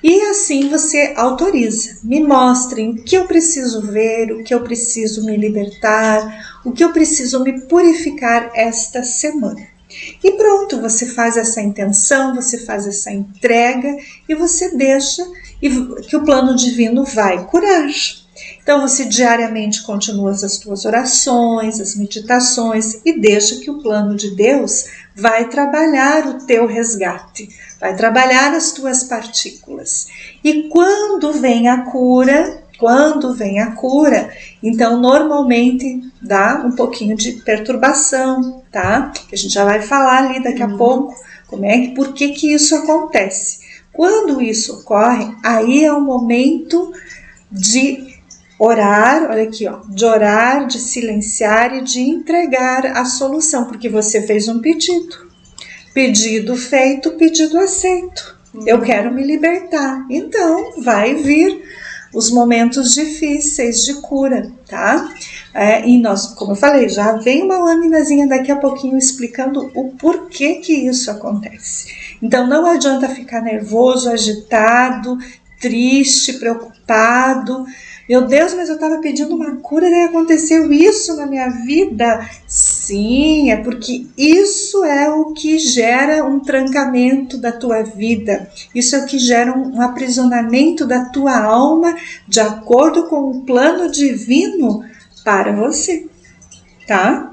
E assim você autoriza, me mostrem o que eu preciso ver, o que eu preciso me libertar, o que eu preciso me purificar esta semana. E pronto, você faz essa intenção, você faz essa entrega e você deixa que o plano divino vai curar. Então você diariamente continua as tuas orações, as meditações e deixa que o plano de Deus vai trabalhar o teu resgate, vai trabalhar as tuas partículas. E quando vem a cura, então normalmente dá um pouquinho de perturbação, tá? Que a gente já vai falar ali daqui a pouco, por que isso acontece. Quando isso ocorre, aí é o momento de orar, olha aqui, ó, de orar, de silenciar e de entregar a solução, porque você fez um pedido. Pedido feito, pedido aceito. Eu quero me libertar. Então, vai vir os momentos difíceis de cura, tá? E nós, como eu falei, já vem uma laminazinha daqui a pouquinho explicando o porquê que isso acontece. Então, não adianta ficar nervoso, agitado, triste, preocupado. Meu Deus, mas eu estava pedindo uma cura e aconteceu isso na minha vida. Sim, é porque isso é o que gera um trancamento da tua vida. Isso é o que gera um aprisionamento da tua alma de acordo com o plano divino para você, tá?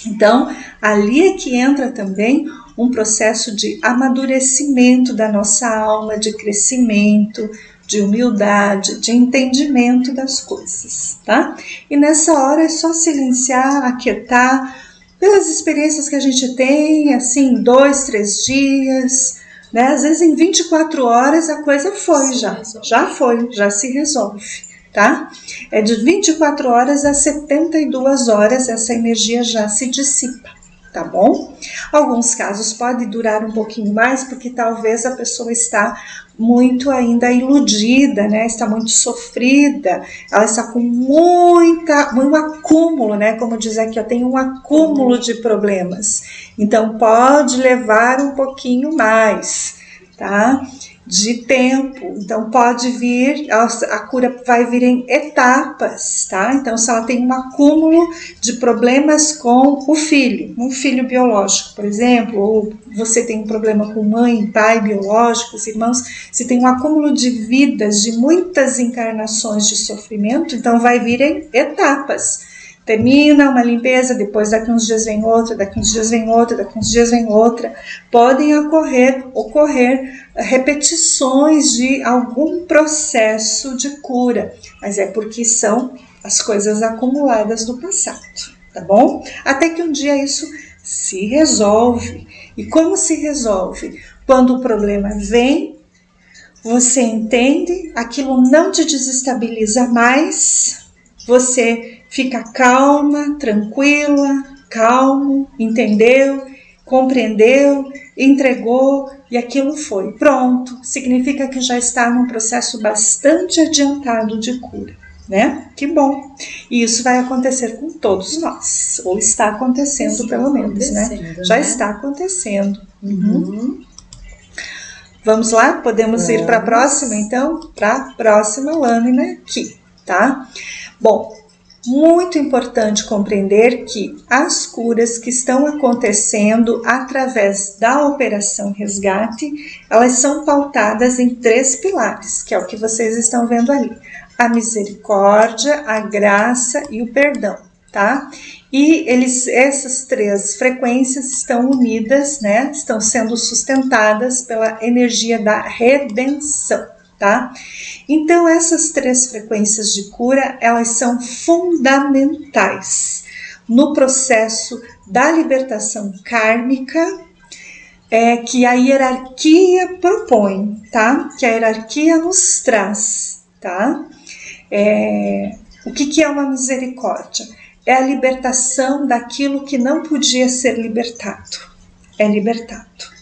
Então, ali é que entra também um processo de amadurecimento da nossa alma, de crescimento, de humildade, de entendimento das coisas, tá? E nessa hora é só silenciar, aquietar, pelas experiências que a gente tem, assim, 2, 3 dias, né? Às vezes em 24 horas a coisa foi já se resolve, tá? É de 24 horas a 72 horas essa energia já se dissipa, tá bom? Alguns casos pode durar um pouquinho mais, porque talvez a pessoa está muito ainda iludida, né? Está muito sofrida, ela está com muito acúmulo, né? Como diz aqui, eu tenho um acúmulo de problemas, então pode levar um pouquinho mais, tá? De tempo, então pode vir, a cura vai vir em etapas, tá? Então se ela tem um acúmulo de problemas com o filho, um filho biológico, por exemplo, ou você tem um problema com mãe, pai biológicos, irmãos, se tem um acúmulo de vidas, de muitas encarnações de sofrimento, então vai vir em etapas. Termina uma limpeza, depois daqui uns dias vem outra, daqui uns dias vem outra, daqui uns dias vem outra. Podem ocorrer repetições de algum processo de cura, mas é porque são as coisas acumuladas do passado, tá bom? Até que um dia isso se resolve. E como se resolve? Quando o problema vem, você entende, aquilo não te desestabiliza mais, você fica calma, tranquila, calmo, entendeu, compreendeu, entregou e aquilo foi. Pronto, significa que já está num processo bastante adiantado de cura, né? Que bom. E isso vai acontecer com todos nós, ou está acontecendo pelo menos, né? Já está acontecendo. Vamos lá? Podemos ir para a próxima, então? Para a próxima lâmina aqui, tá? Bom, muito importante compreender que as curas que estão acontecendo através da Operação Resgate, elas são pautadas em 3 pilares, que é o que vocês estão vendo ali. A misericórdia, a graça e o perdão, tá? E essas 3 frequências estão unidas, né? Estão sendo sustentadas pela energia da redenção, tá? Então, essas 3 frequências de cura, elas são fundamentais no processo da libertação kármica, que a hierarquia propõe, tá? Que a hierarquia nos traz, tá? O que é uma misericórdia? É a libertação daquilo que não podia ser libertado. É libertado.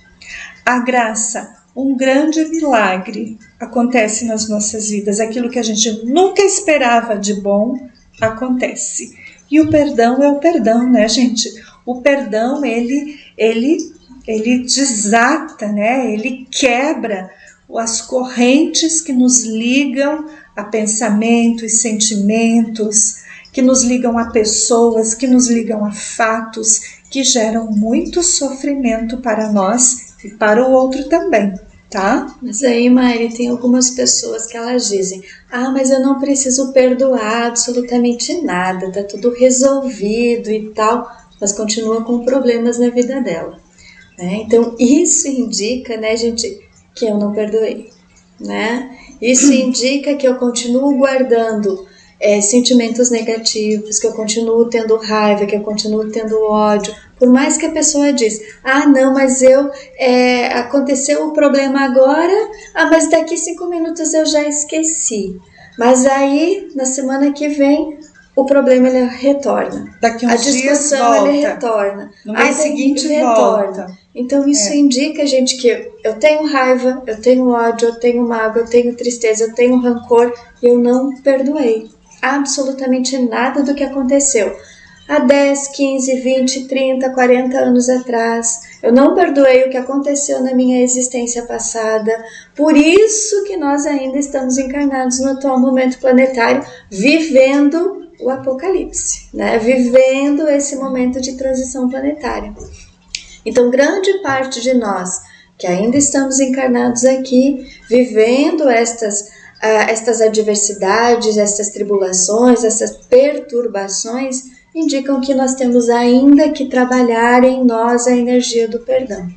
A graça, um grande milagre acontece nas nossas vidas. Aquilo que a gente nunca esperava de bom acontece. E o perdão é o perdão, né, gente? O perdão, ele desata, né? Ele quebra as correntes que nos ligam a pensamentos, sentimentos, que nos ligam a pessoas, que nos ligam a fatos, que geram muito sofrimento para nós e para o outro também, tá? Mas aí, Mari, tem algumas pessoas que elas dizem: mas eu não preciso perdoar absolutamente nada, tá tudo resolvido e tal, mas continua com problemas na vida dela, né? Então, isso indica, né, gente, que eu não perdoei, né? Isso indica que eu continuo guardando sentimentos negativos, que eu continuo tendo raiva, que eu continuo tendo ódio, por mais que a pessoa diz: não, mas aconteceu o problema agora, mas daqui 5 minutos eu já esqueci. Mas aí, na semana que vem, o problema ele retorna. Daqui uns a discussão ele retorna. No mês seguinte volta. Então isso indica, gente, que eu tenho raiva, eu tenho ódio, eu tenho mágoa, eu tenho tristeza, eu tenho rancor e eu não perdoei absolutamente nada do que aconteceu. há 10, 15, 20, 30, 40 anos atrás. Eu não perdoei o que aconteceu na minha existência passada. Por isso que nós ainda estamos encarnados no atual momento planetário, vivendo o apocalipse, né? Vivendo esse momento de transição planetária. Então, grande parte de nós que ainda estamos encarnados aqui, vivendo estas adversidades, estas tribulações, essas perturbações, indicam que nós temos ainda que trabalhar em nós a energia do perdão.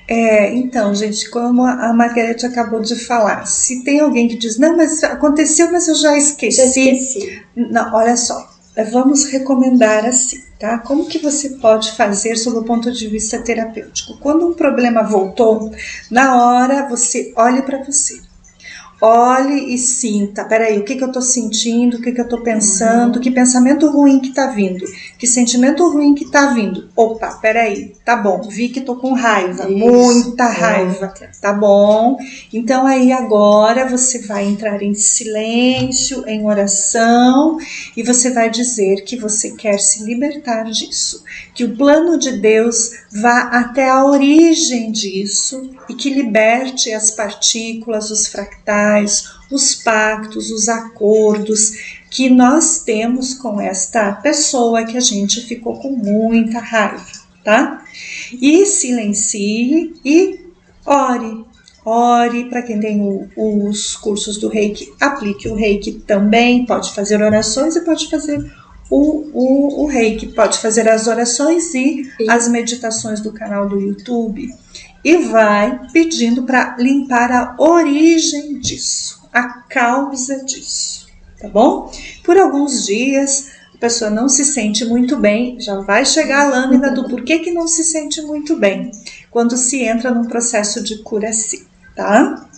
Então, gente, como a Margarete acabou de falar, se tem alguém que diz, não, mas aconteceu, mas eu já esqueci. Não, olha só, vamos recomendar assim, tá? Como que você pode fazer sob o ponto de vista terapêutico? Quando um problema voltou, na hora você olhe para você. Olhe e sinta, peraí, o que eu tô sentindo, o que eu tô pensando, que pensamento ruim que tá vindo, que sentimento ruim que tá vindo. Opa, peraí, tá bom, vi que tô com raiva, muita raiva, tá bom. Então aí agora você vai entrar em silêncio, em oração, e você vai dizer que você quer se libertar disso, que o plano de Deus vá até a origem disso e que liberte as partículas, os fractais, os pactos, os acordos que nós temos com esta pessoa que a gente ficou com muita raiva, tá? E silencie e ore. Ore, para quem tem os cursos do Reiki, aplique o Reiki também, pode fazer orações e pode fazer o Reiki, pode fazer as orações e as meditações do canal do YouTube. E vai pedindo para limpar a origem disso, a causa disso, tá bom? Por alguns dias a pessoa não se sente muito bem, já vai chegar a lâmina do porquê que não se sente muito bem, quando se entra num processo de cura assim, tá?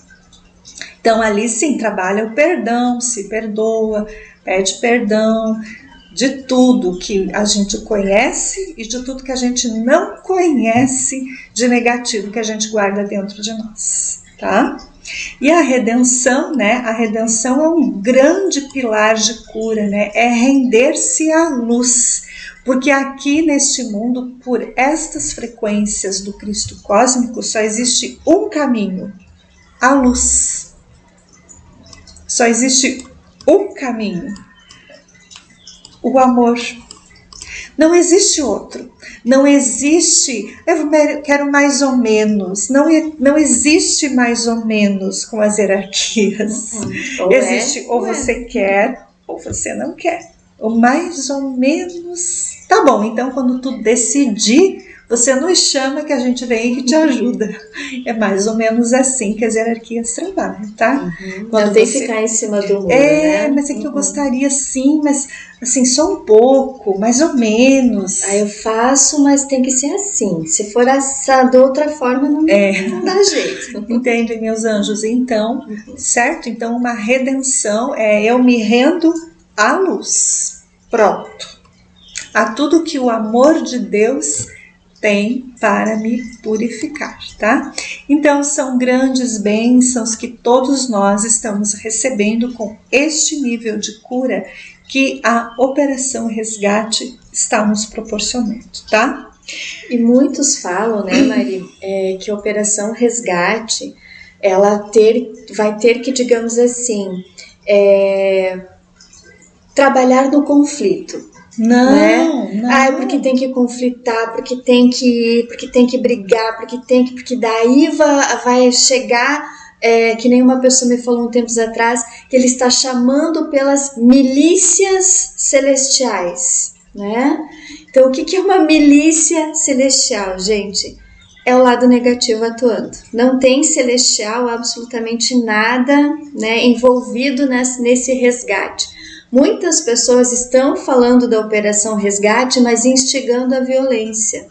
Então ali sim, trabalha o perdão, se perdoa, pede perdão, de tudo que a gente conhece e de tudo que a gente não conhece de negativo que a gente guarda dentro de nós, tá? E a redenção, né? A redenção é um grande pilar de cura, né? É render-se à luz, porque aqui neste mundo, por estas frequências do Cristo cósmico, só existe um caminho, a luz. Só existe um caminho, o amor. Não existe outro. Não existe, eu quero mais ou menos. Não existe mais ou menos com as hierarquias. Existe ou você quer ou você não quer. O mais ou menos. Tá bom, então quando tu decidir, você nos chama que a gente vem e te ajuda. É mais ou menos assim que as hierarquias trabalham, tá? Quando tem que ficar em cima do muro, né? Mas é que eu gostaria sim, mas assim, só um pouco, mais ou menos. Eu faço, mas tem que ser assim. Se for de outra forma, não dá jeito. Entendem, meus anjos? Então, certo? Então, uma redenção é eu me rendo à luz. Pronto. A tudo que o amor de Deus tem para me purificar, tá? Então, são grandes bênçãos que todos nós estamos recebendo com este nível de cura que a Operação Resgate está nos proporcionando, tá? E muitos falam, né, Mari, que a Operação Resgate, ela vai ter que, digamos assim, trabalhar no conflito. Não, né? não. Porque tem que conflitar, porque tem que brigar, porque daí vai chegar, que nem uma pessoa me falou um tempos atrás, que ele está chamando pelas milícias celestiais, né? Então, o que é uma milícia celestial, gente? É o lado negativo atuando. Não tem celestial absolutamente nada, né, envolvido nesse resgate. Muitas pessoas estão falando da Operação Resgate, mas instigando a violência.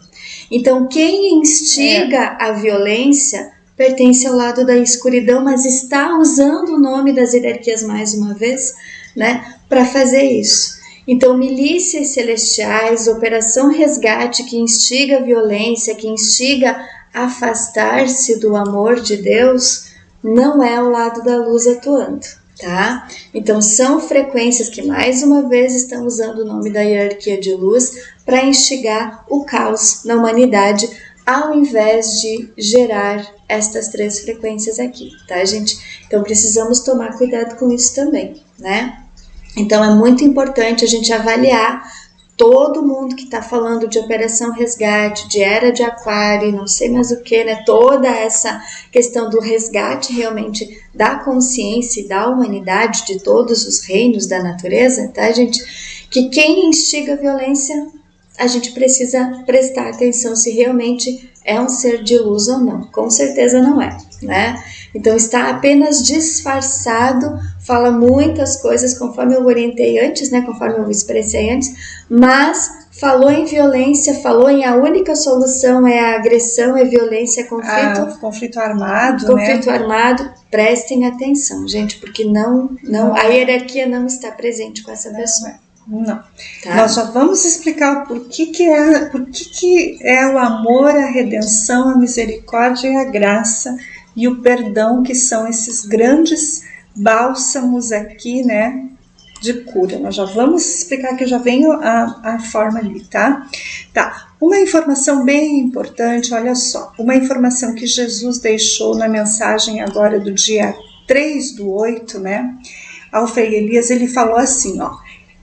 Então, quem instiga a violência pertence ao lado da escuridão, mas está usando o nome das hierarquias mais uma vez, né, para fazer isso. Então, milícias celestiais, Operação Resgate, que instiga a violência, que instiga a afastar-se do amor de Deus, não é o lado da luz atuando. tá? Então são frequências que mais uma vez estão usando o nome da hierarquia de luz para instigar o caos na humanidade, ao invés de gerar estas 3 frequências aqui, tá, gente? Então precisamos tomar cuidado com isso também, né? Então é muito importante a gente avaliar todo mundo que está falando de operação resgate, de era de aquário, não sei mais o que, né? Toda essa questão do resgate realmente da consciência e da humanidade, de todos os reinos da natureza, tá, gente? Que quem instiga a violência, a gente precisa prestar atenção se realmente é um ser de luz ou não. Com certeza não é, né? Então está apenas disfarçado, fala muitas coisas conforme eu orientei antes, né? Conforme eu expressei antes, mas falou em violência, falou em a única solução é a agressão, é violência, é conflito. Conflito armado, conflito armado. Prestem atenção, gente, porque não a hierarquia não está presente com essa pessoa. Não. Tá. Nós já vamos explicar por que é o amor, a redenção, a misericórdia e a graça e o perdão, que são esses grandes bálsamos aqui, né, de cura. Nós já vamos explicar, que já vem a forma ali, tá? Tá. Uma informação bem importante, olha só, uma informação que Jesus deixou na mensagem agora do dia 3/8, né, ao Frei Elias, ele falou assim, ó: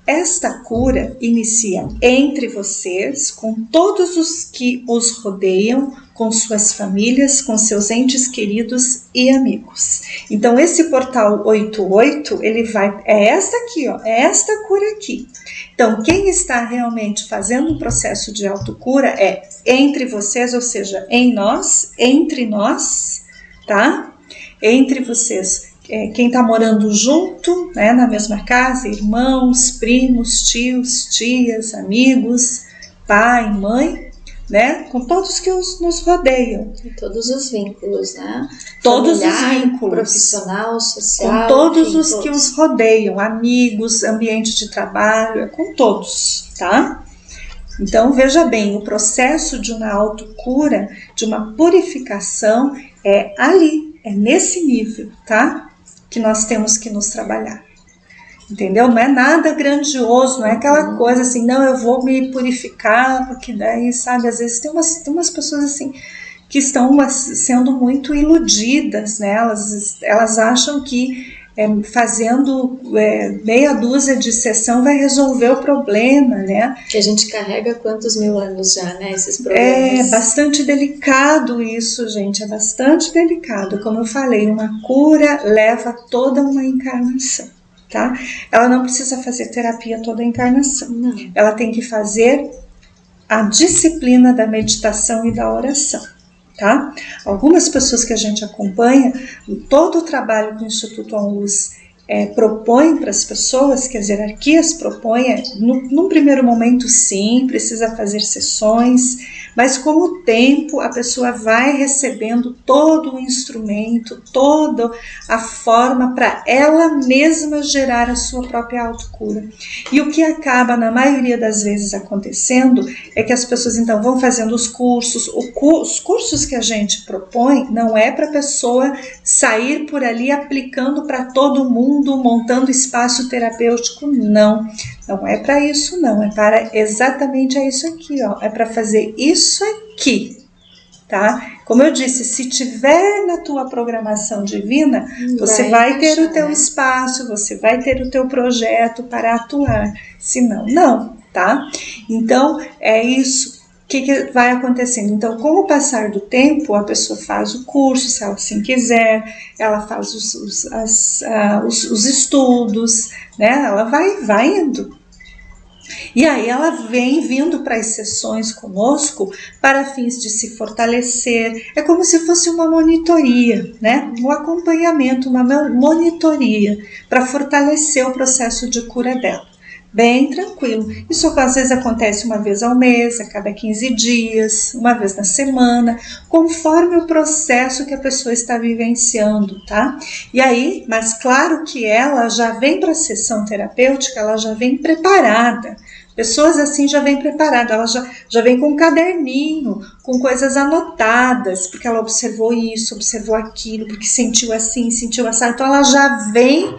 esta cura inicia entre vocês, com todos os que os rodeiam, com suas famílias, com seus entes queridos e amigos. Então esse portal 88, ele vai, é esta aqui, ó, é esta cura aqui. Então quem está realmente fazendo um processo de autocura é entre vocês, ou seja, em nós, entre nós, tá? Entre vocês. Quem está morando junto, né, na mesma casa, irmãos, primos, tios, tias, amigos, pai, mãe, né, com todos que nos rodeiam. E todos os vínculos, né? Todos familiar, os vínculos. Profissional, social. Com todos os que os rodeiam, amigos, ambiente de trabalho, com todos, tá? Então, veja bem, o processo de uma autocura, de uma purificação, é ali, é nesse nível, tá? Que nós temos que nos trabalhar, entendeu? Não é nada grandioso, não é aquela coisa assim, não, eu vou me purificar, porque daí, sabe, às vezes tem umas pessoas assim, que estão sendo muito iludidas, né? Elas acham que fazendo meia dúzia de sessão vai resolver o problema, né? Que a gente carrega quantos mil anos já, né? Esses problemas. É bastante delicado isso, gente, é bastante delicado. Como eu falei, uma cura leva toda uma encarnação, tá? Ela não precisa fazer terapia toda a encarnação. Não. Ela tem que fazer a disciplina da meditação e da oração. Tá? Algumas pessoas que a gente acompanha, todo o trabalho que o Instituto On Luz propõe para as pessoas, que as hierarquias propõem, num primeiro momento sim, precisa fazer sessões, mas com o tempo a pessoa vai recebendo todo o instrumento, toda a forma para ela mesma gerar a sua própria autocura. E o que acaba na maioria das vezes acontecendo é que as pessoas então vão fazendo os cursos, os cursos que a gente propõe não é para a pessoa sair por ali aplicando para todo mundo, montando espaço terapêutico, não é para isso não, é para exatamente isso aqui, ó, é para fazer isso aqui, tá? Como eu disse, se tiver na tua programação divina, você vai ter o teu espaço, você vai ter o teu projeto para atuar, senão não, tá? Então é isso. O que vai acontecendo? Então, com o passar do tempo, a pessoa faz o curso, se ela assim quiser, ela faz os estudos, né? Ela vai indo. E aí ela vem vindo para as sessões conosco para fins de se fortalecer. É como se fosse uma monitoria, né? Um acompanhamento, uma monitoria para fortalecer o processo de cura dela. Bem tranquilo. Isso às vezes acontece uma vez ao mês, a cada 15 dias, uma vez na semana, conforme o processo que a pessoa está vivenciando, tá? E aí, mas claro que ela já vem para a sessão terapêutica, ela já vem preparada. Pessoas assim já vêm preparadas, ela já vem com um caderninho, com coisas anotadas, porque ela observou isso, observou aquilo, porque sentiu assim, sentiu assim. Então ela já vem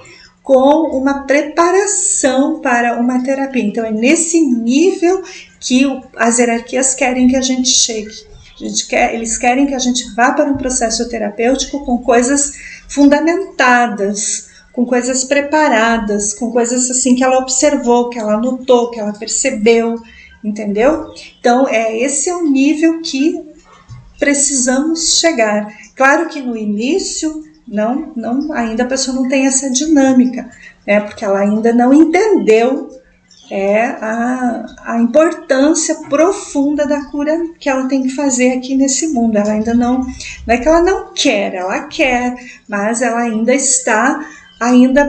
com uma preparação para uma terapia. Então, é nesse nível que as hierarquias querem que a gente chegue. Eles querem que a gente vá para um processo terapêutico com coisas fundamentadas, com coisas preparadas, com coisas assim que ela observou, que ela notou, que ela percebeu, entendeu? Então, esse é o nível que precisamos chegar. Claro que no início, ainda a pessoa não tem essa dinâmica, né? Porque ela ainda não entendeu a importância profunda da cura que ela tem que fazer aqui nesse mundo. Ela ainda não é que ela não quer, ela quer, mas ela ainda está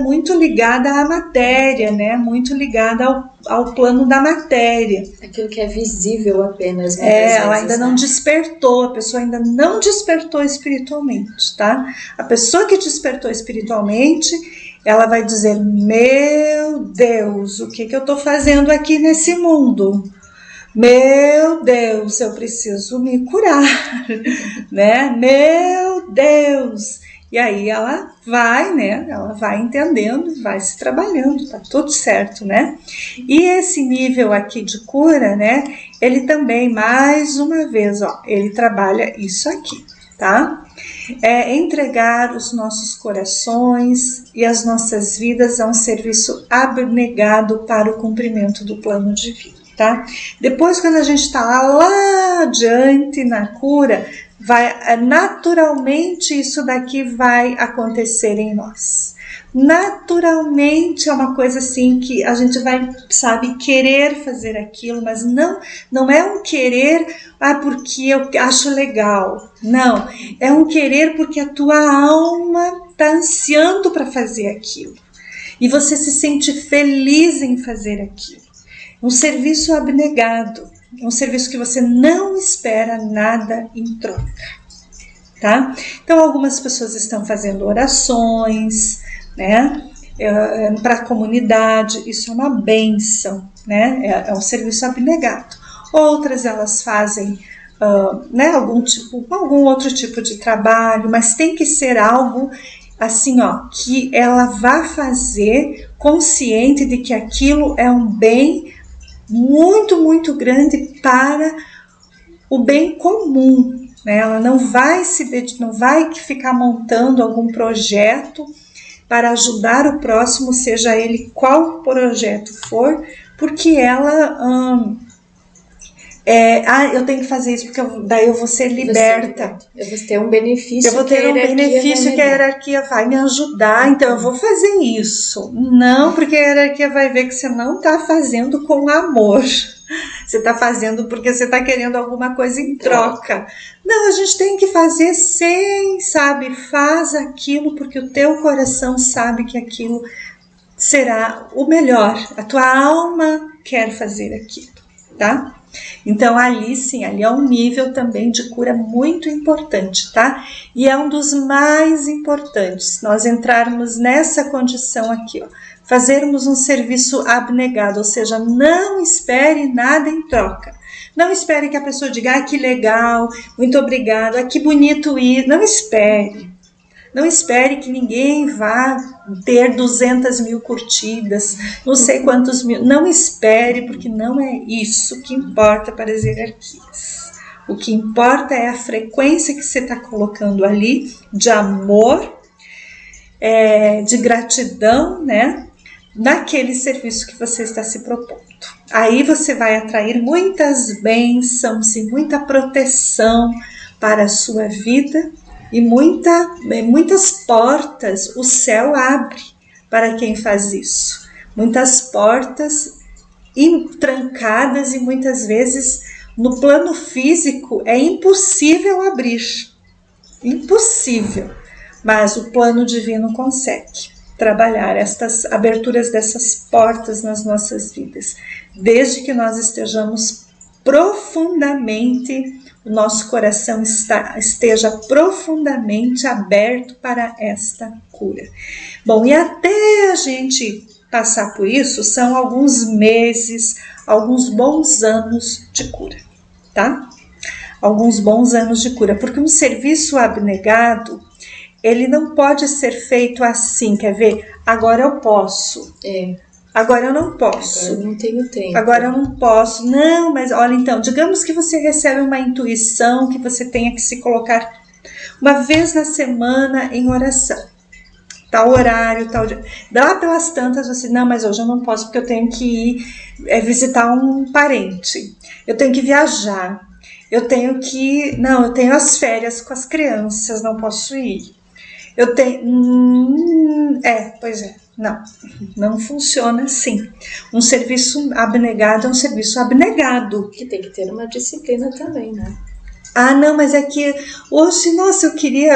muito ligada à matéria, né? Muito ligada ao plano da matéria. Aquilo que é visível apenas. Ela ainda não despertou, a pessoa ainda não despertou espiritualmente, tá? A pessoa que despertou espiritualmente, ela vai dizer, meu Deus, o que eu estou fazendo aqui nesse mundo? Meu Deus, eu preciso me curar, né? Meu Deus! E aí ela vai, né? Ela vai entendendo, vai se trabalhando, tá tudo certo, né? E esse nível aqui de cura, né? Ele também, mais uma vez, ele trabalha isso aqui, tá? Entregar os nossos corações e as nossas vidas a um serviço abnegado para o cumprimento do plano divino, tá? Depois, quando a gente está lá adiante na cura, naturalmente isso daqui vai acontecer em nós. Naturalmente é uma coisa assim que a gente vai, querer fazer aquilo, mas não é um querer porque eu acho legal. Não, é um querer porque a tua alma está ansiando para fazer aquilo. E você se sente feliz em fazer aquilo. Um serviço abnegado. É um serviço que você não espera nada em troca, tá? Então, algumas pessoas estão fazendo orações, né? Para a comunidade, isso é uma bênção, né? É um serviço abnegado. Outras, elas fazem algum outro tipo de trabalho, mas tem que ser algo assim, que ela vá fazer consciente de que aquilo é um bem muito, muito grande para o bem comum, né? Ela não vai ficar montando algum projeto para ajudar o próximo, seja ele qual projeto for, porque ela eu tenho que fazer isso porque daí eu vou ser liberta. Eu vou ter um benefício. Eu vou ter um benefício que a hierarquia vai me ajudar, então eu vou fazer isso. Não, porque a hierarquia vai ver que você não está fazendo com amor. Você está fazendo porque você está querendo alguma coisa em troca. Não, a gente tem que fazer faz aquilo porque o teu coração sabe que aquilo será o melhor. A tua alma quer fazer aquilo, tá? Então, ali é um nível também de cura muito importante, tá? E é um dos mais importantes, nós entrarmos nessa condição aqui, fazermos um serviço abnegado, ou seja, não espere nada em troca. Não espere que a pessoa diga, que legal, muito obrigado, que bonito isso. Não espere. Não espere que ninguém vá ter 200 mil curtidas, não sei quantos mil. Não espere, porque não é isso que importa para as hierarquias. O que importa é a frequência que você está colocando ali, de amor, de gratidão, né? Naquele serviço que você está se propondo. Aí você vai atrair muitas bênçãos e muita proteção para a sua vida. E muitas portas o céu abre para quem faz isso. Muitas portas trancadas e muitas vezes no plano físico é impossível abrir. Impossível. Mas o plano divino consegue trabalhar estas aberturas dessas portas nas nossas vidas. Desde que nós estejamos profundamente, o nosso coração esteja profundamente aberto para esta cura. Bom, e até a gente passar por isso, são alguns meses, alguns bons anos de cura, tá? Alguns bons anos de cura, porque um serviço abnegado, ele não pode ser feito assim, quer ver? Agora eu posso. Agora eu não posso. Agora eu não tenho tempo. Agora eu não posso. Não, mas olha, então, digamos que você recebe uma intuição que você tenha que se colocar uma vez na semana em oração. Tal horário, tal dia. Lá pelas tantas você, não, mas hoje eu não posso porque eu tenho que ir visitar um parente. Eu tenho que viajar. Eu tenho as férias com as crianças, não posso ir. Eu tenho... Não funciona assim. Um serviço abnegado é um serviço abnegado. Que tem que ter uma disciplina também, né? Ah, não, mas é que hoje, nossa,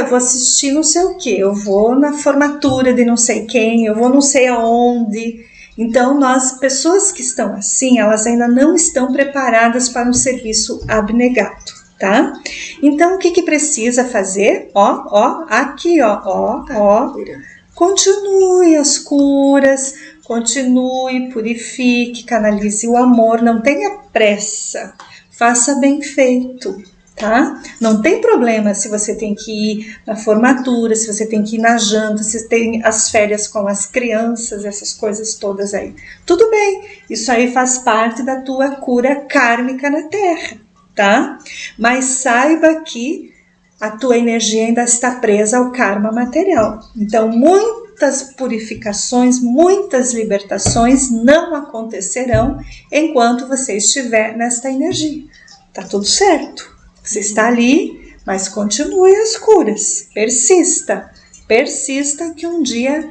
vou assistir não sei o quê, eu vou na formatura de não sei quem, eu vou não sei aonde. Então, pessoas que estão assim, elas ainda não estão preparadas para um serviço abnegado, tá? Então, o que precisa fazer? Aqui, continue as curas, continue, purifique, canalize o amor, não tenha pressa, faça bem feito, tá? Não tem problema se você tem que ir na formatura, se você tem que ir na janta, se tem as férias com as crianças, essas coisas todas aí. Tudo bem, isso aí faz parte da tua cura kármica na Terra, tá? Mas saiba que a tua energia ainda está presa ao karma material. Então, muitas purificações, muitas libertações não acontecerão enquanto você estiver nesta energia. Tá tudo certo. Você está ali, mas continue as curas. Persista que um dia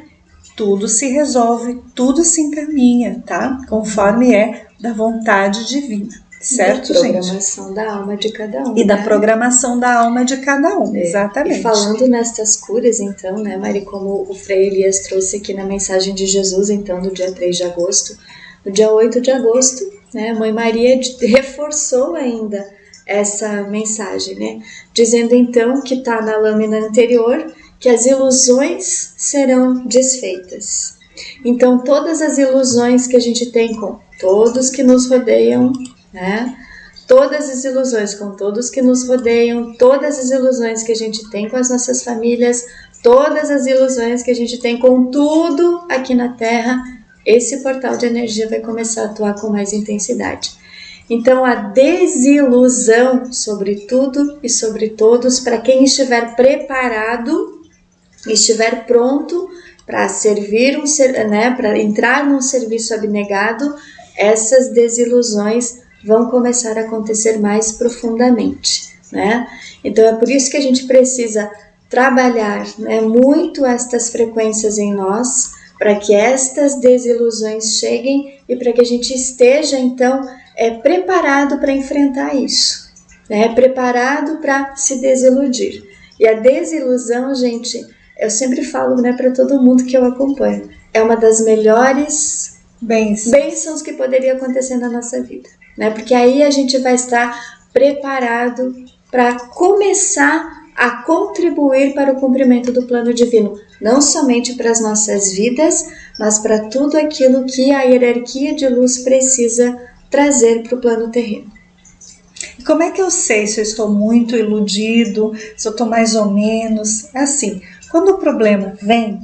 tudo se resolve, tudo se encaminha, tá? Conforme é da vontade divina. Certo, gente? Da programação da alma de cada um. E da programação da alma de cada um, exatamente. E falando nestas curas, então, né, Mari, como o Frei Elias trouxe aqui na mensagem de Jesus, então, do dia 3 de agosto, no dia 8 de agosto, né, a Mãe Maria reforçou ainda essa mensagem, né, dizendo, então, que está na lâmina anterior, que as ilusões serão desfeitas. Então, todas as ilusões que a gente tem com todos que nos rodeiam, né? Todas as ilusões com todos que nos rodeiam, todas as ilusões que a gente tem com as nossas famílias, todas as ilusões que a gente tem com tudo aqui na Terra, esse portal de energia vai começar a atuar com mais intensidade. Então, a desilusão sobre tudo e sobre todos, para quem estiver preparado, estiver pronto para servir, para entrar num serviço abnegado, essas desilusões vão começar a acontecer mais profundamente, né? Então é por isso que a gente precisa trabalhar, né, muito estas frequências em nós, para que estas desilusões cheguem e para que a gente esteja, então, preparado para enfrentar isso, né? Preparado para se desiludir. E a desilusão, gente, eu sempre falo, né, para todo mundo que eu acompanho, é uma das melhores bênçãos que poderia acontecer na nossa vida, né? Porque aí a gente vai estar preparado para começar a contribuir para o cumprimento do plano divino, não somente para as nossas vidas, mas para tudo aquilo que a hierarquia de luz precisa trazer para o plano terreno. E como é que eu sei se eu estou muito iludido, se eu estou mais ou menos? É assim, quando o problema vem,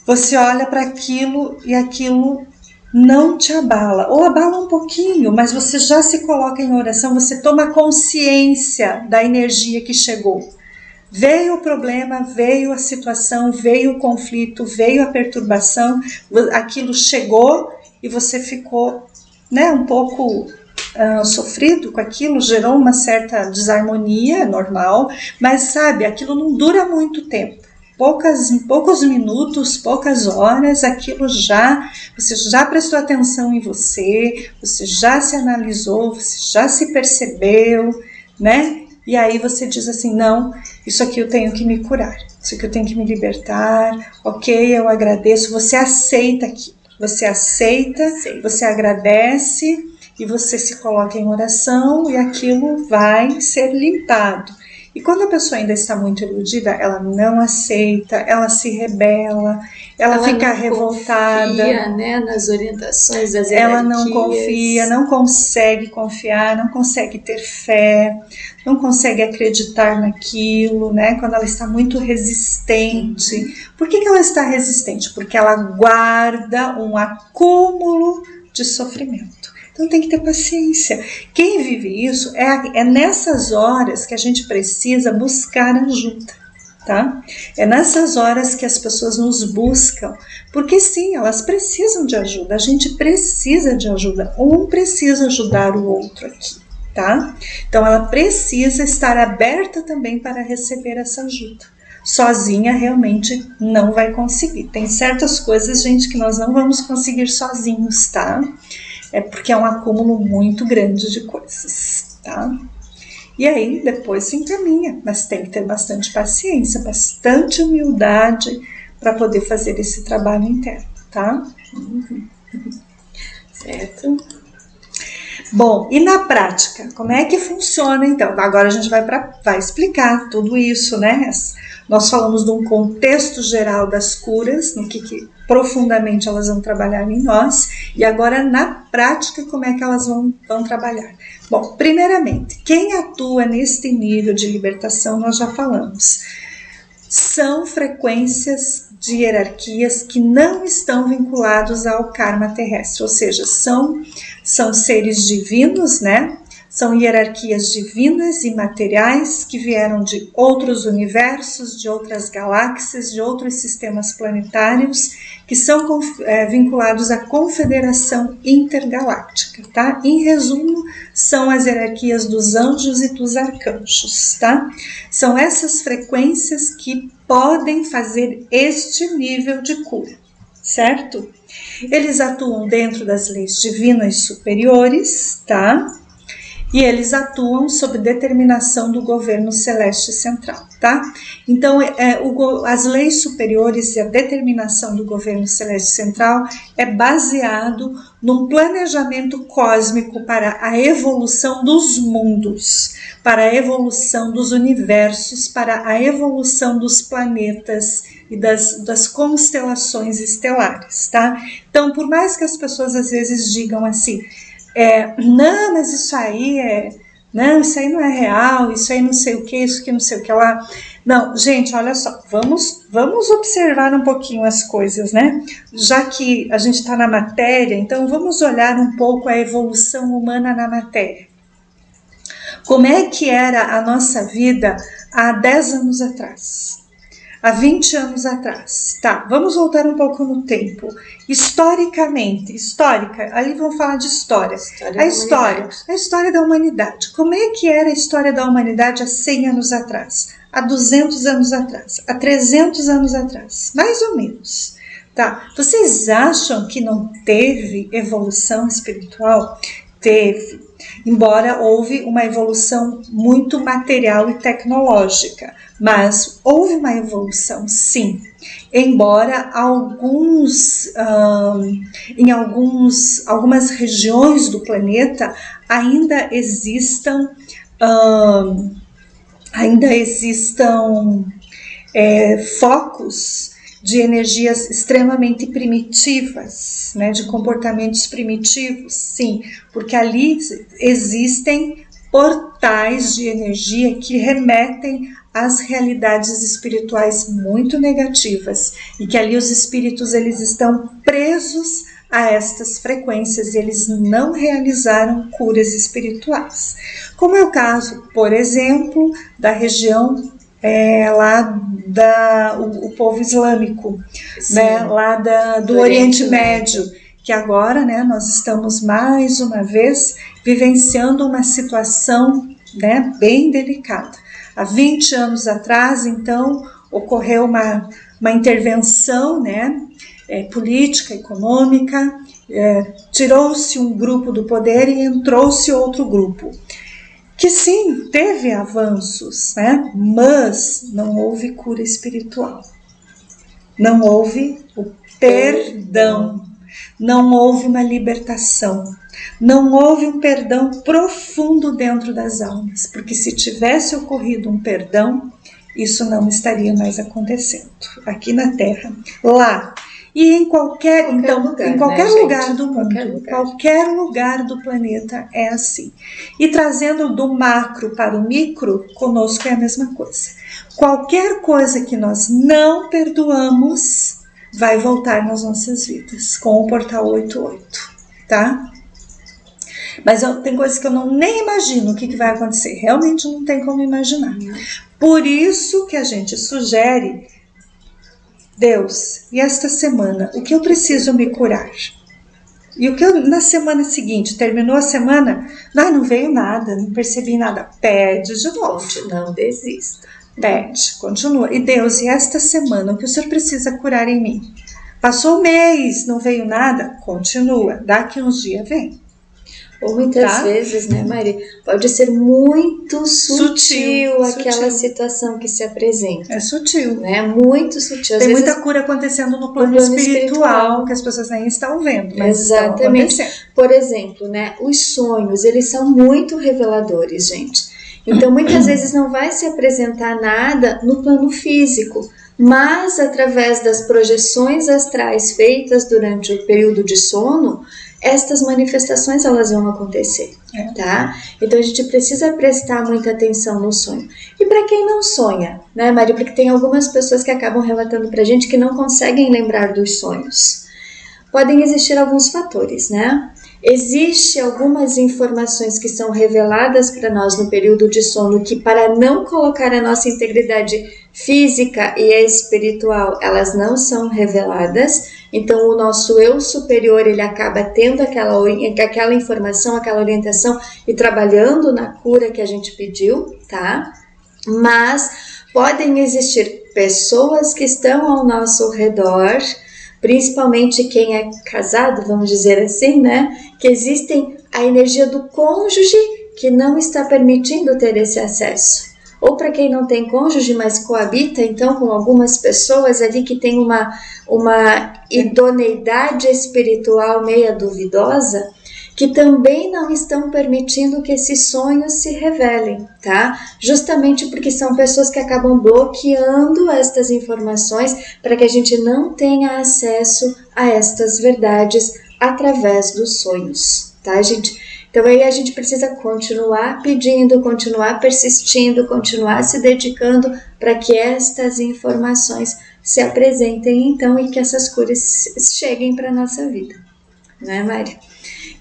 você olha para aquilo e aquilo não te abala, ou abala um pouquinho, mas você já se coloca em oração, você toma consciência da energia que chegou. Veio o problema, veio a situação, veio o conflito, veio a perturbação, aquilo chegou e você ficou, né, um pouco sofrido com aquilo, gerou uma certa desarmonia, normal, mas sabe, aquilo não dura muito tempo. Poucos minutos, poucas horas, você já prestou atenção em você já se analisou, você já se percebeu, né? E aí você diz assim, não, isso aqui eu tenho que me curar, isso aqui eu tenho que me libertar, ok, eu agradeço, você aceita aquilo, você agradece e você se coloca em oração e aquilo vai ser limpado. E quando a pessoa ainda está muito iludida, ela não aceita, ela se rebela, ela fica revoltada. Confia, né, nas orientações das hierarquias. Ela não confia, não consegue confiar, não consegue ter fé, não consegue acreditar naquilo, né? Quando ela está muito resistente. Por que ela está resistente? Porque ela guarda um acúmulo de sofrimento. Então tem que ter paciência. Quem vive isso é nessas horas que a gente precisa buscar ajuda, tá? É nessas horas que as pessoas nos buscam, porque sim, elas precisam de ajuda, a gente precisa de ajuda, um precisa ajudar o outro aqui, tá? Então ela precisa estar aberta também para receber essa ajuda. Sozinha realmente não vai conseguir. Tem certas coisas, gente, que nós não vamos conseguir sozinhos, tá? É porque é um acúmulo muito grande de coisas, tá? E aí depois se encaminha, mas tem que ter bastante paciência, bastante humildade para poder fazer esse trabalho interno, tá? Certo. Bom, e na prática, como é que funciona então? Agora a gente vai explicar tudo isso, né? Nós falamos de um contexto geral das curas, no que profundamente elas vão trabalhar em nós, e agora na prática como é que elas vão trabalhar. Bom, primeiramente, quem atua neste nível de libertação, nós já falamos, são frequências de hierarquias que não estão vinculados ao karma terrestre, ou seja, são seres divinos, né? São hierarquias divinas e materiais que vieram de outros universos, de outras galáxias, de outros sistemas planetários, que são vinculados à Confederação Intergaláctica, tá? Em resumo, são as hierarquias dos anjos e dos arcanjos, tá? São essas frequências que podem fazer este nível de cura, certo? Eles atuam dentro das leis divinas superiores, tá? E eles atuam sob determinação do governo celeste central, tá? Então, as leis superiores e a determinação do governo celeste central é baseado num planejamento cósmico para a evolução dos mundos, para a evolução dos universos, para a evolução dos planetas e das constelações estelares, tá? Então, por mais que as pessoas às vezes digam assim, não, mas isso aí não é real, isso aí não sei o que, isso que não sei o que lá. Não, gente, olha só, vamos observar um pouquinho as coisas, né? Já que a gente está na matéria, então vamos olhar um pouco a evolução humana na matéria. Como é que era a nossa vida há 10 anos atrás? Há 20 anos atrás. Tá, vamos voltar um pouco no tempo. Ali vamos falar de história. A história da humanidade. Como é que era a história da humanidade há 100 anos atrás? Há 200 anos atrás? Há 300 anos atrás? Mais ou menos. Tá, vocês acham que não teve evolução espiritual? Teve. Embora houve uma evolução muito material e tecnológica, mas houve uma evolução, sim. Embora em algumas regiões do planeta ainda existam focos de energias extremamente primitivas, né, de comportamentos primitivos, sim, porque ali existem portais de energia que remetem às realidades espirituais muito negativas e que ali os espíritos eles estão presos a estas frequências e eles não realizaram curas espirituais. Como é o caso, por exemplo, da região o povo islâmico, né, lá do Oriente Médio, que agora, né, nós estamos mais uma vez vivenciando uma situação, né, bem delicada. Há 20 anos atrás, então, ocorreu uma intervenção, né, política, econômica, tirou-se um grupo do poder e entrou-se outro grupo. Que sim, teve avanços, né? Mas não houve cura espiritual. Não houve o perdão. não houve uma libertação, não houve um perdão profundo dentro das almas, porque se tivesse ocorrido um perdão, isso não estaria mais acontecendo aqui na Terra, lá e em qualquer lugar do mundo, qualquer lugar do planeta é assim. E trazendo do macro para o micro, conosco é a mesma coisa. Qualquer coisa que nós não perdoamos vai voltar nas nossas vidas com o portal 88, tá? Mas tem coisas que eu nem imagino o que vai acontecer. Realmente não tem como imaginar. Por isso que a gente sugere, Deus, e esta semana, o que eu preciso me curar? E o que na semana seguinte, terminou a semana, não veio nada, não percebi nada. Pede de novo. Não desista. Pede, continua. E Deus, e esta semana, o que o Senhor precisa curar em mim? Passou um mês, não veio nada? Continua. Daqui uns dias vem. Ou muitas vezes, né, Mari, pode ser muito sutil aquela situação que se apresenta. É sutil. Né? Muito sutil. Tem muita cura acontecendo no plano espiritual que as pessoas nem estão vendo, mas exatamente. Por exemplo, né, os sonhos, eles são muito reveladores, gente. Então, muitas vezes não vai se apresentar nada no plano físico, mas através das projeções astrais feitas durante o período de sono, estas manifestações elas vão acontecer, tá? Então a gente precisa prestar muita atenção no sonho. E para quem não sonha, né, Mari? Porque tem algumas pessoas que acabam relatando pra gente que não conseguem lembrar dos sonhos. Podem existir alguns fatores, né? Existem algumas informações que são reveladas para nós no período de sono que, para não colocar a nossa integridade física e espiritual, elas não são reveladas. Então, o nosso eu superior, ele acaba tendo aquela informação, aquela orientação e trabalhando na cura que a gente pediu, tá? Mas podem existir pessoas que estão ao nosso redor, principalmente quem é casado, vamos dizer assim, né? Que existem a energia do cônjuge que não está permitindo ter esse acesso. Ou para quem não tem cônjuge, mas coabita, então, com algumas pessoas ali que tem uma idoneidade espiritual meia duvidosa, que também não estão permitindo que esses sonhos se revelem, tá? Justamente porque são pessoas que acabam bloqueando estas informações para que a gente não tenha acesso a estas verdades através dos sonhos, tá, gente? Então aí a gente precisa continuar pedindo, continuar persistindo, continuar se dedicando para que estas informações se apresentem então e que essas curas cheguem para a nossa vida, né, Mari?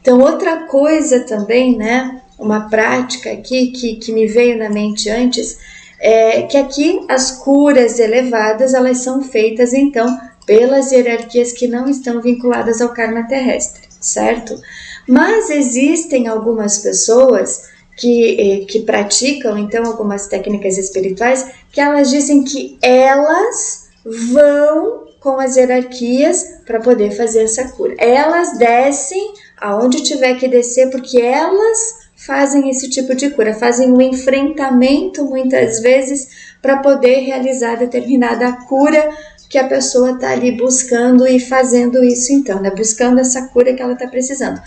Então, outra coisa também, né, uma prática aqui que me veio na mente antes, é que aqui as curas elevadas, elas são feitas, então, pelas hierarquias que não estão vinculadas ao karma terrestre, certo? Mas existem algumas pessoas que praticam, então, algumas técnicas espirituais, que elas dizem que elas vão com as hierarquias para poder fazer essa cura. Elas descem aonde tiver que descer, porque elas fazem esse tipo de cura, fazem um enfrentamento muitas vezes para poder realizar determinada cura que a pessoa está ali buscando e fazendo isso então, né? Buscando essa cura que ela está precisando.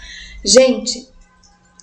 Gente,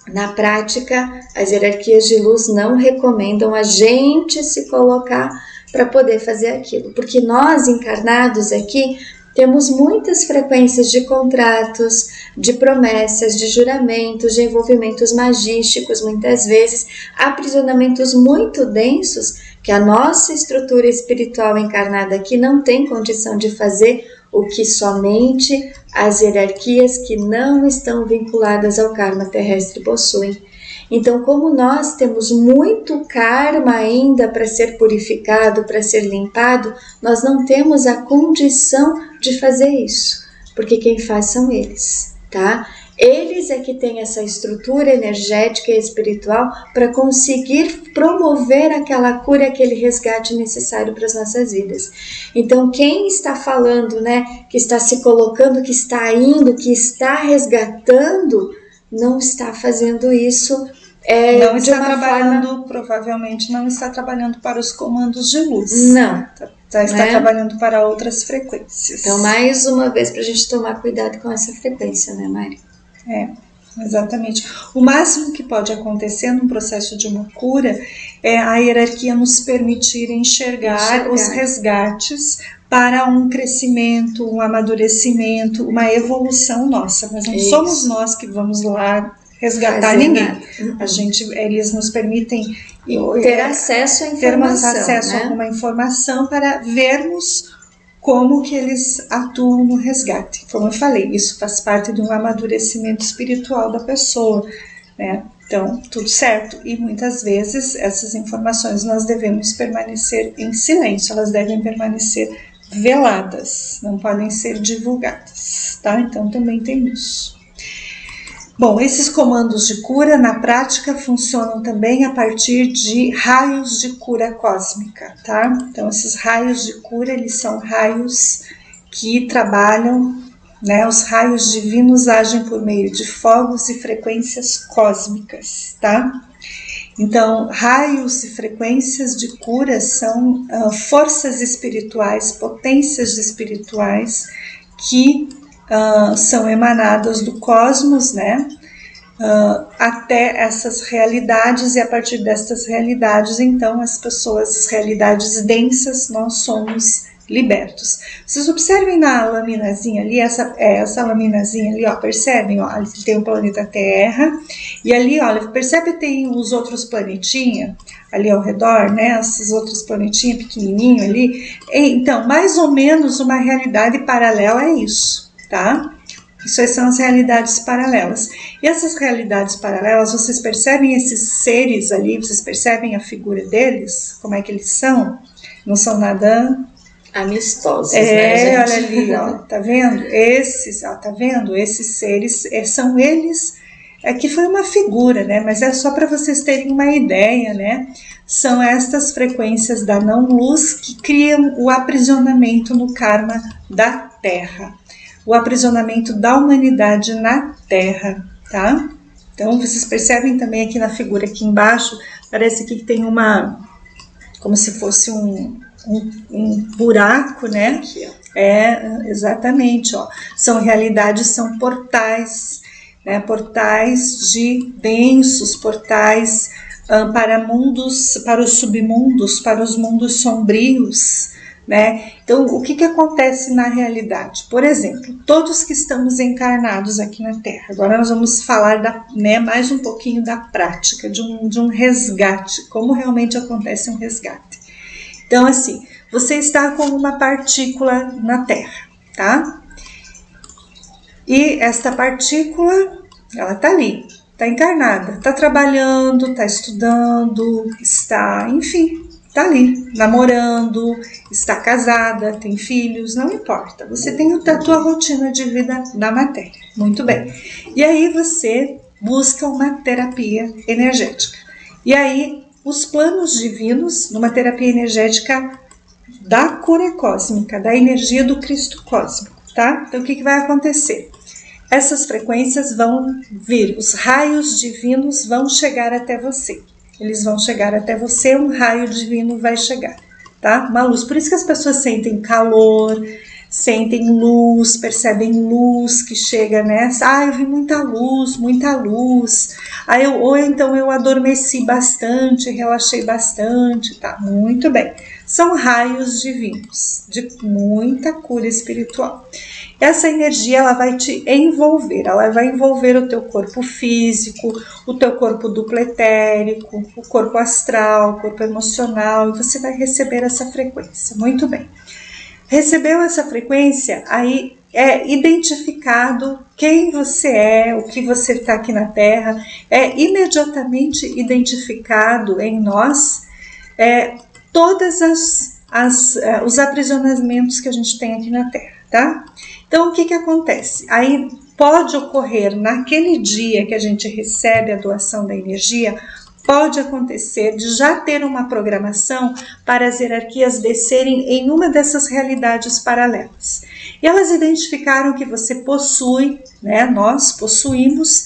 na prática, as hierarquias de luz não recomendam a gente se colocar para poder fazer aquilo, porque nós encarnados aqui temos muitas frequências de contratos, de promessas, de juramentos, de envolvimentos magísticos, muitas vezes aprisionamentos muito densos que a nossa estrutura espiritual encarnada aqui não tem condição de fazer, o que somente as hierarquias que não estão vinculadas ao karma terrestre possuem. Então, como nós temos muito karma ainda para ser purificado, para ser limpado, nós não temos a condição de fazer isso, porque quem faz são eles, tá? Eles é que têm essa estrutura energética e espiritual para conseguir promover aquela cura, aquele resgate necessário para as nossas vidas. Então, quem está falando, né, que está se colocando, que está indo, que está resgatando, não está fazendo isso Não está trabalhando, provavelmente não está trabalhando para os comandos de luz. Não. Já está trabalhando para outras frequências. Então, mais uma vez, para a gente tomar cuidado com essa frequência, né, Mari? Exatamente. O máximo que pode acontecer num processo de uma cura é a hierarquia nos permitir enxergar os resgates para um crescimento, um amadurecimento, uma evolução nossa. Mas não somos nós que vamos lá resgatar ninguém. Eles nos permitem ter acesso à informação. Termos acesso a alguma informação para vermos como que eles atuam no resgate. Como eu falei, isso faz parte de um amadurecimento espiritual da pessoa, né? Então, tudo certo. E muitas vezes essas informações nós devemos permanecer em silêncio, elas devem permanecer veladas, não podem ser divulgadas, tá? Então também tem isso. Bom, esses comandos de cura na prática funcionam também a partir de raios de cura cósmica, tá? Então esses raios de cura, eles são raios que trabalham, né? Os raios divinos agem por meio de fogos e frequências cósmicas, tá? Então, raios e frequências de cura são forças espirituais, potências espirituais que são emanadas do cosmos, né? Até essas realidades, e a partir dessas realidades, então, as realidades densas, nós somos libertos. Vocês observem na laminazinha ali, essa laminazinha ali, ó, percebem? Ó, ali tem o planeta Terra, e ali, olha, percebe tem os outros planetinhas ali ao redor, né? Esses outros planetinhas pequenininhos ali. Então, mais ou menos uma realidade paralela é isso, tá? Isso são as realidades paralelas. E essas realidades paralelas, vocês percebem esses seres ali, vocês percebem a figura deles? Como é que eles são? Não são nada amistosos, né, gente? Olha ali, ó, tá vendo? Tá vendo? Esses seres, são eles, que foi uma figura, né? Mas é só para vocês terem uma ideia, né? São estas frequências da não-luz que criam o aprisionamento no karma da Terra. O aprisionamento da humanidade na Terra, tá? Então, vocês percebem também aqui na figura aqui embaixo, parece que tem como se fosse um buraco, né? Aqui, ó. Exatamente, ó. São realidades, são portais, né? Portais de bênçãos, portais para mundos, para os submundos, para os mundos sombrios, né? Então, o que acontece na realidade? Por exemplo, todos que estamos encarnados aqui na Terra, agora nós vamos falar mais um pouquinho da prática, de um resgate, como realmente acontece um resgate. Então, assim, você está com uma partícula na Terra, tá? E esta partícula, ela tá ali, tá encarnada, tá trabalhando, tá estudando, enfim, tá ali, namorando, está casada, tem filhos, não importa. Você tem a tua rotina de vida na matéria, muito bem. E aí você busca uma terapia energética. E aí os planos divinos, numa terapia energética da cura cósmica, da energia do Cristo cósmico, tá? Então o que vai acontecer? Essas frequências vão vir, os raios divinos vão chegar até você. Eles vão chegar até você, um raio divino vai chegar, tá? Uma luz. Por isso que as pessoas sentem calor, sentem luz, percebem luz que chega, né? Eu vi muita luz, muita luz. Ou então eu adormeci bastante, relaxei bastante, tá? Muito bem. São raios divinos, de muita cura espiritual. Essa energia, ela vai te envolver, ela vai envolver o teu corpo físico, o teu corpo duplo etérico, o corpo astral, o corpo emocional, e você vai receber essa frequência. Muito bem. Recebeu essa frequência, aí é identificado quem você é, o que você está aqui na Terra, é imediatamente identificado em nós todas os aprisionamentos que a gente tem aqui na Terra, tá? Então, o que acontece? Aí pode ocorrer naquele dia que a gente recebe a doação da energia, pode acontecer de já ter uma programação para as hierarquias descerem em uma dessas realidades paralelas. E elas identificaram que você possui, né, nós possuímos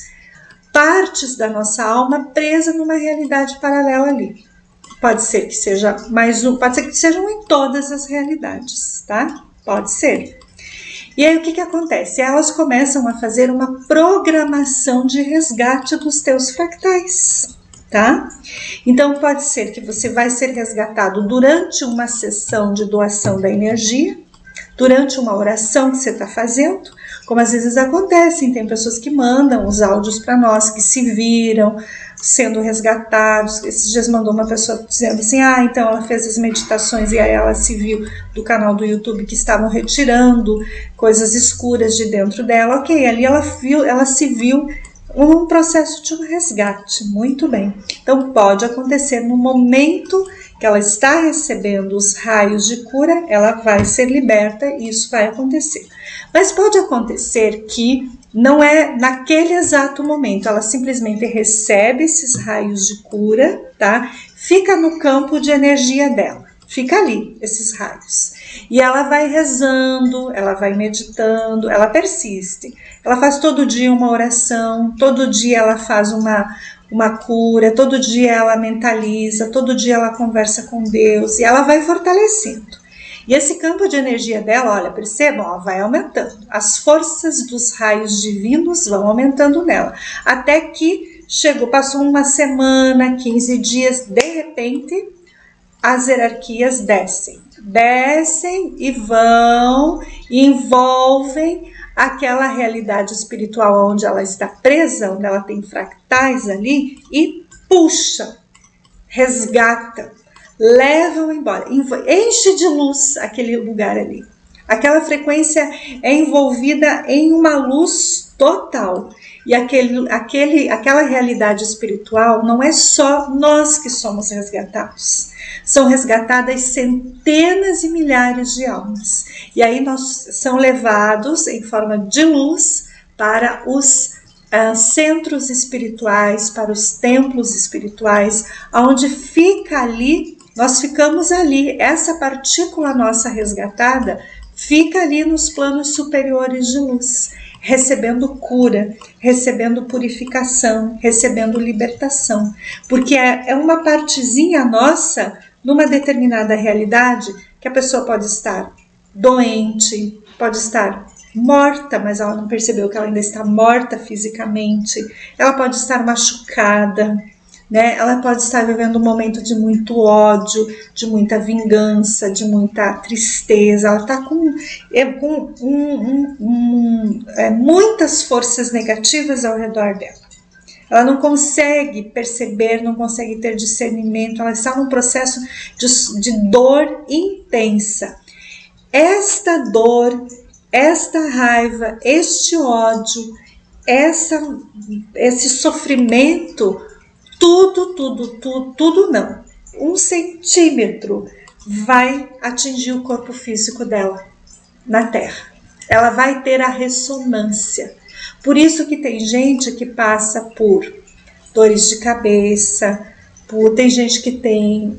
partes da nossa alma presa numa realidade paralela ali. Pode ser que seja mais um, pode ser que sejam em todas as realidades, tá? Pode ser. E aí o que acontece? Elas começam a fazer uma programação de resgate dos teus fractais, tá? Então pode ser que você vai ser resgatado durante uma sessão de doação da energia, durante uma oração que você está fazendo, como às vezes acontece, tem pessoas que mandam os áudios para nós, que se viram sendo resgatados. Esses dias mandou uma pessoa dizendo assim, então ela fez as meditações e aí ela se viu do canal do YouTube que estavam retirando coisas escuras de dentro dela. Ok, ali ela se viu um processo de um resgate, muito bem. Então pode acontecer no momento que ela está recebendo os raios de cura, ela vai ser liberta e isso vai acontecer. Mas pode acontecer que não é naquele exato momento, ela simplesmente recebe esses raios de cura, tá? Fica no campo de energia dela, fica ali esses raios. E ela vai rezando, ela vai meditando, ela persiste. Ela faz todo dia uma oração, todo dia ela faz uma cura, todo dia ela mentaliza, todo dia ela conversa com Deus e ela vai fortalecendo. E esse campo de energia dela, olha, percebam, ó, vai aumentando. As forças dos raios divinos vão aumentando nela. Até que passou uma semana, 15 dias, de repente, as hierarquias descem. Descem e vão, e envolvem aquela realidade espiritual onde ela está presa, onde ela tem fractais ali, e puxa, resgata, levam embora, enche de luz aquele lugar ali. Aquela frequência é envolvida em uma luz total. E aquela realidade espiritual não é só nós que somos resgatados. São resgatadas centenas e milhares de almas. E aí são levados em forma de luz para os centros espirituais, para os templos espirituais, onde fica ali, nós ficamos ali, essa partícula nossa resgatada fica ali nos planos superiores de luz, recebendo cura, recebendo purificação, recebendo libertação, porque é uma partezinha nossa numa determinada realidade que a pessoa pode estar doente, pode estar morta, mas ela não percebeu que ela ainda está morta fisicamente, ela pode estar machucada, né? Ela pode estar vivendo um momento de muito ódio, de muita vingança, de muita tristeza, ela está com muitas forças negativas ao redor dela. Ela não consegue perceber, não consegue ter discernimento, ela está num processo de dor intensa. Esta dor, esta raiva, este ódio, esse sofrimento, tudo não. 1 centímetro vai atingir o corpo físico dela na Terra. Ela vai ter a ressonância. Por isso que tem gente que passa por dores de cabeça, tem gente que tem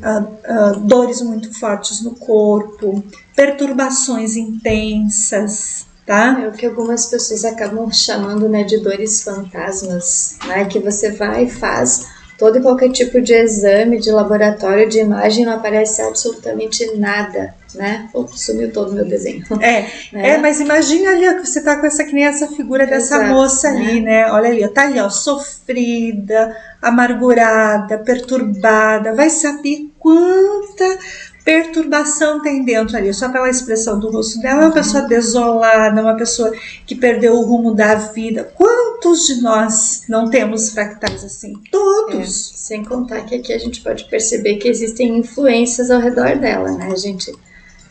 dores muito fortes no corpo, perturbações intensas, tá? É o que algumas pessoas acabam chamando, né, de dores fantasmas, né? Que você vai e faz todo e qualquer tipo de exame, de laboratório, de imagem, não aparece absolutamente nada, né? Sumiu todo o meu desenho. Né? Mas imagina ali, ó, que você tá com que nem essa figura dessa moça ali, né? Olha ali, ó, tá ali, ó, sofrida, amargurada, perturbada, vai saber quanta perturbação tem dentro ali, só pela expressão do rosto dela, é uma pessoa desolada, uma pessoa que perdeu o rumo da vida. Quantos de nós não temos fractais assim? Todos. Sem contar que aqui a gente pode perceber que existem influências ao redor dela, né, gente?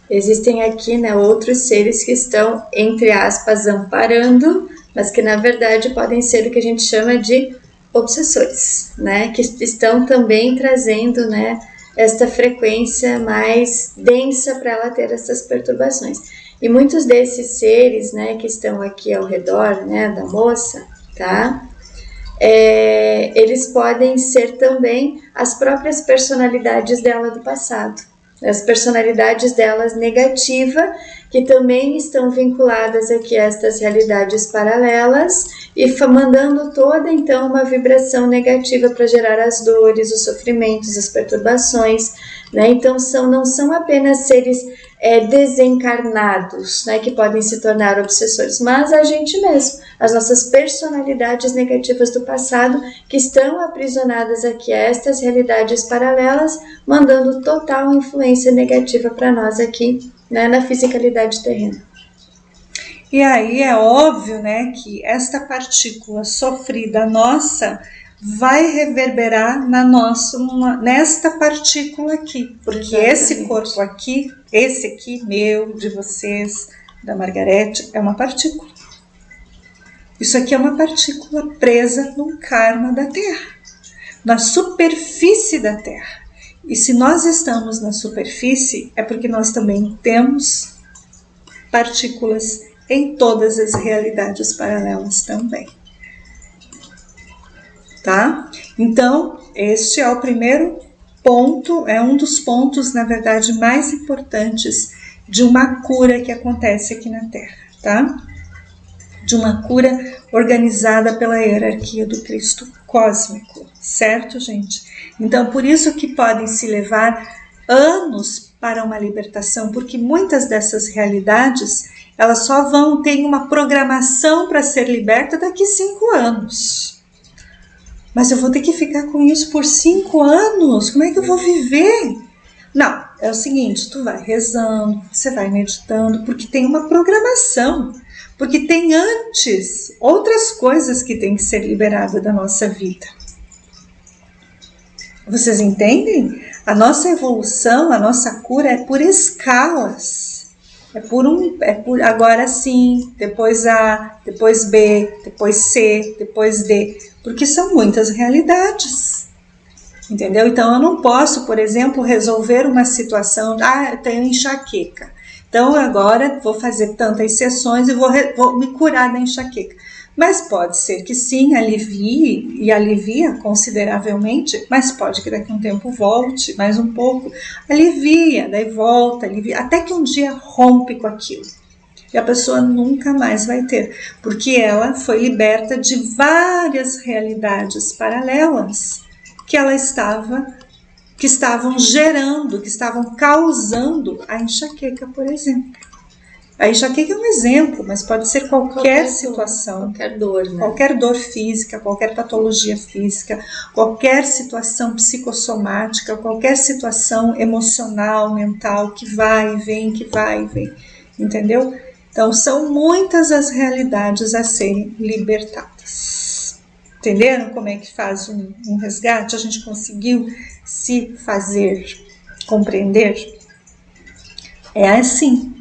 Existem aqui, né, outros seres que estão, entre aspas, amparando, mas que na verdade podem ser o que a gente chama de obsessores, né? Que estão também trazendo, né, esta frequência mais densa para ela ter essas perturbações. E muitos desses seres, né, que estão aqui ao redor, né, da moça, tá? Eles podem ser também as próprias personalidades dela do passado. as personalidades delas negativa, que também estão vinculadas aqui a estas realidades paralelas e mandando toda então uma vibração negativa para gerar as dores, os sofrimentos, as perturbações, né? Então não são apenas seres desencarnados, né, que podem se tornar obsessores, mas a gente mesmo, as nossas personalidades negativas do passado que estão aprisionadas aqui a estas realidades paralelas, mandando total influência negativa para nós aqui, né, na fisicalidade terrena. E aí é óbvio, né, que esta partícula sofrida nossa vai reverberar nesta partícula aqui, porque exatamente, esse corpo aqui, esse aqui, meu, de vocês, da Margarete, é uma partícula. Isso aqui é uma partícula presa no karma da Terra, na superfície da Terra. E se nós estamos na superfície, é porque nós também temos partículas em todas as realidades paralelas também. Tá? Então, este é o primeiro ponto, é um dos pontos, na verdade, mais importantes de uma cura que acontece aqui na Terra, tá? De uma cura organizada pela hierarquia do Cristo cósmico, certo, gente? Então, por isso que podem se levar anos para uma libertação, porque muitas dessas realidades, elas só vão ter uma programação para ser liberta daqui 5 anos. Mas eu vou ter que ficar com isso por 5 anos? Como é que eu vou viver? Não, é o seguinte, tu vai rezando, você vai meditando, porque tem uma programação. Porque tem antes outras coisas que tem que ser liberadas da nossa vida. Vocês entendem? A nossa evolução, a nossa cura é por escalas. É por agora sim, depois A, depois B, depois C, depois D. Porque são muitas realidades. Entendeu? Então eu não posso, por exemplo, resolver uma situação, eu tenho enxaqueca. Então agora vou fazer tantas sessões e vou me curar da enxaqueca. Mas pode ser que sim, alivie e alivia consideravelmente, mas pode que daqui a um tempo volte mais um pouco, alivia, daí volta, alivia, até que um dia rompe com aquilo. E a pessoa nunca mais vai ter, porque ela foi liberta de várias realidades paralelas que estavam gerando, que estavam causando a enxaqueca, por exemplo. A enxaqueca é um exemplo, mas pode ser qualquer situação. Qualquer dor, né? Qualquer dor física, qualquer patologia física, qualquer situação psicossomática, qualquer situação emocional, mental, que vai e vem, entendeu? Então, são muitas as realidades a serem libertadas. Entenderam como é que faz um resgate? A gente conseguiu se fazer compreender? É assim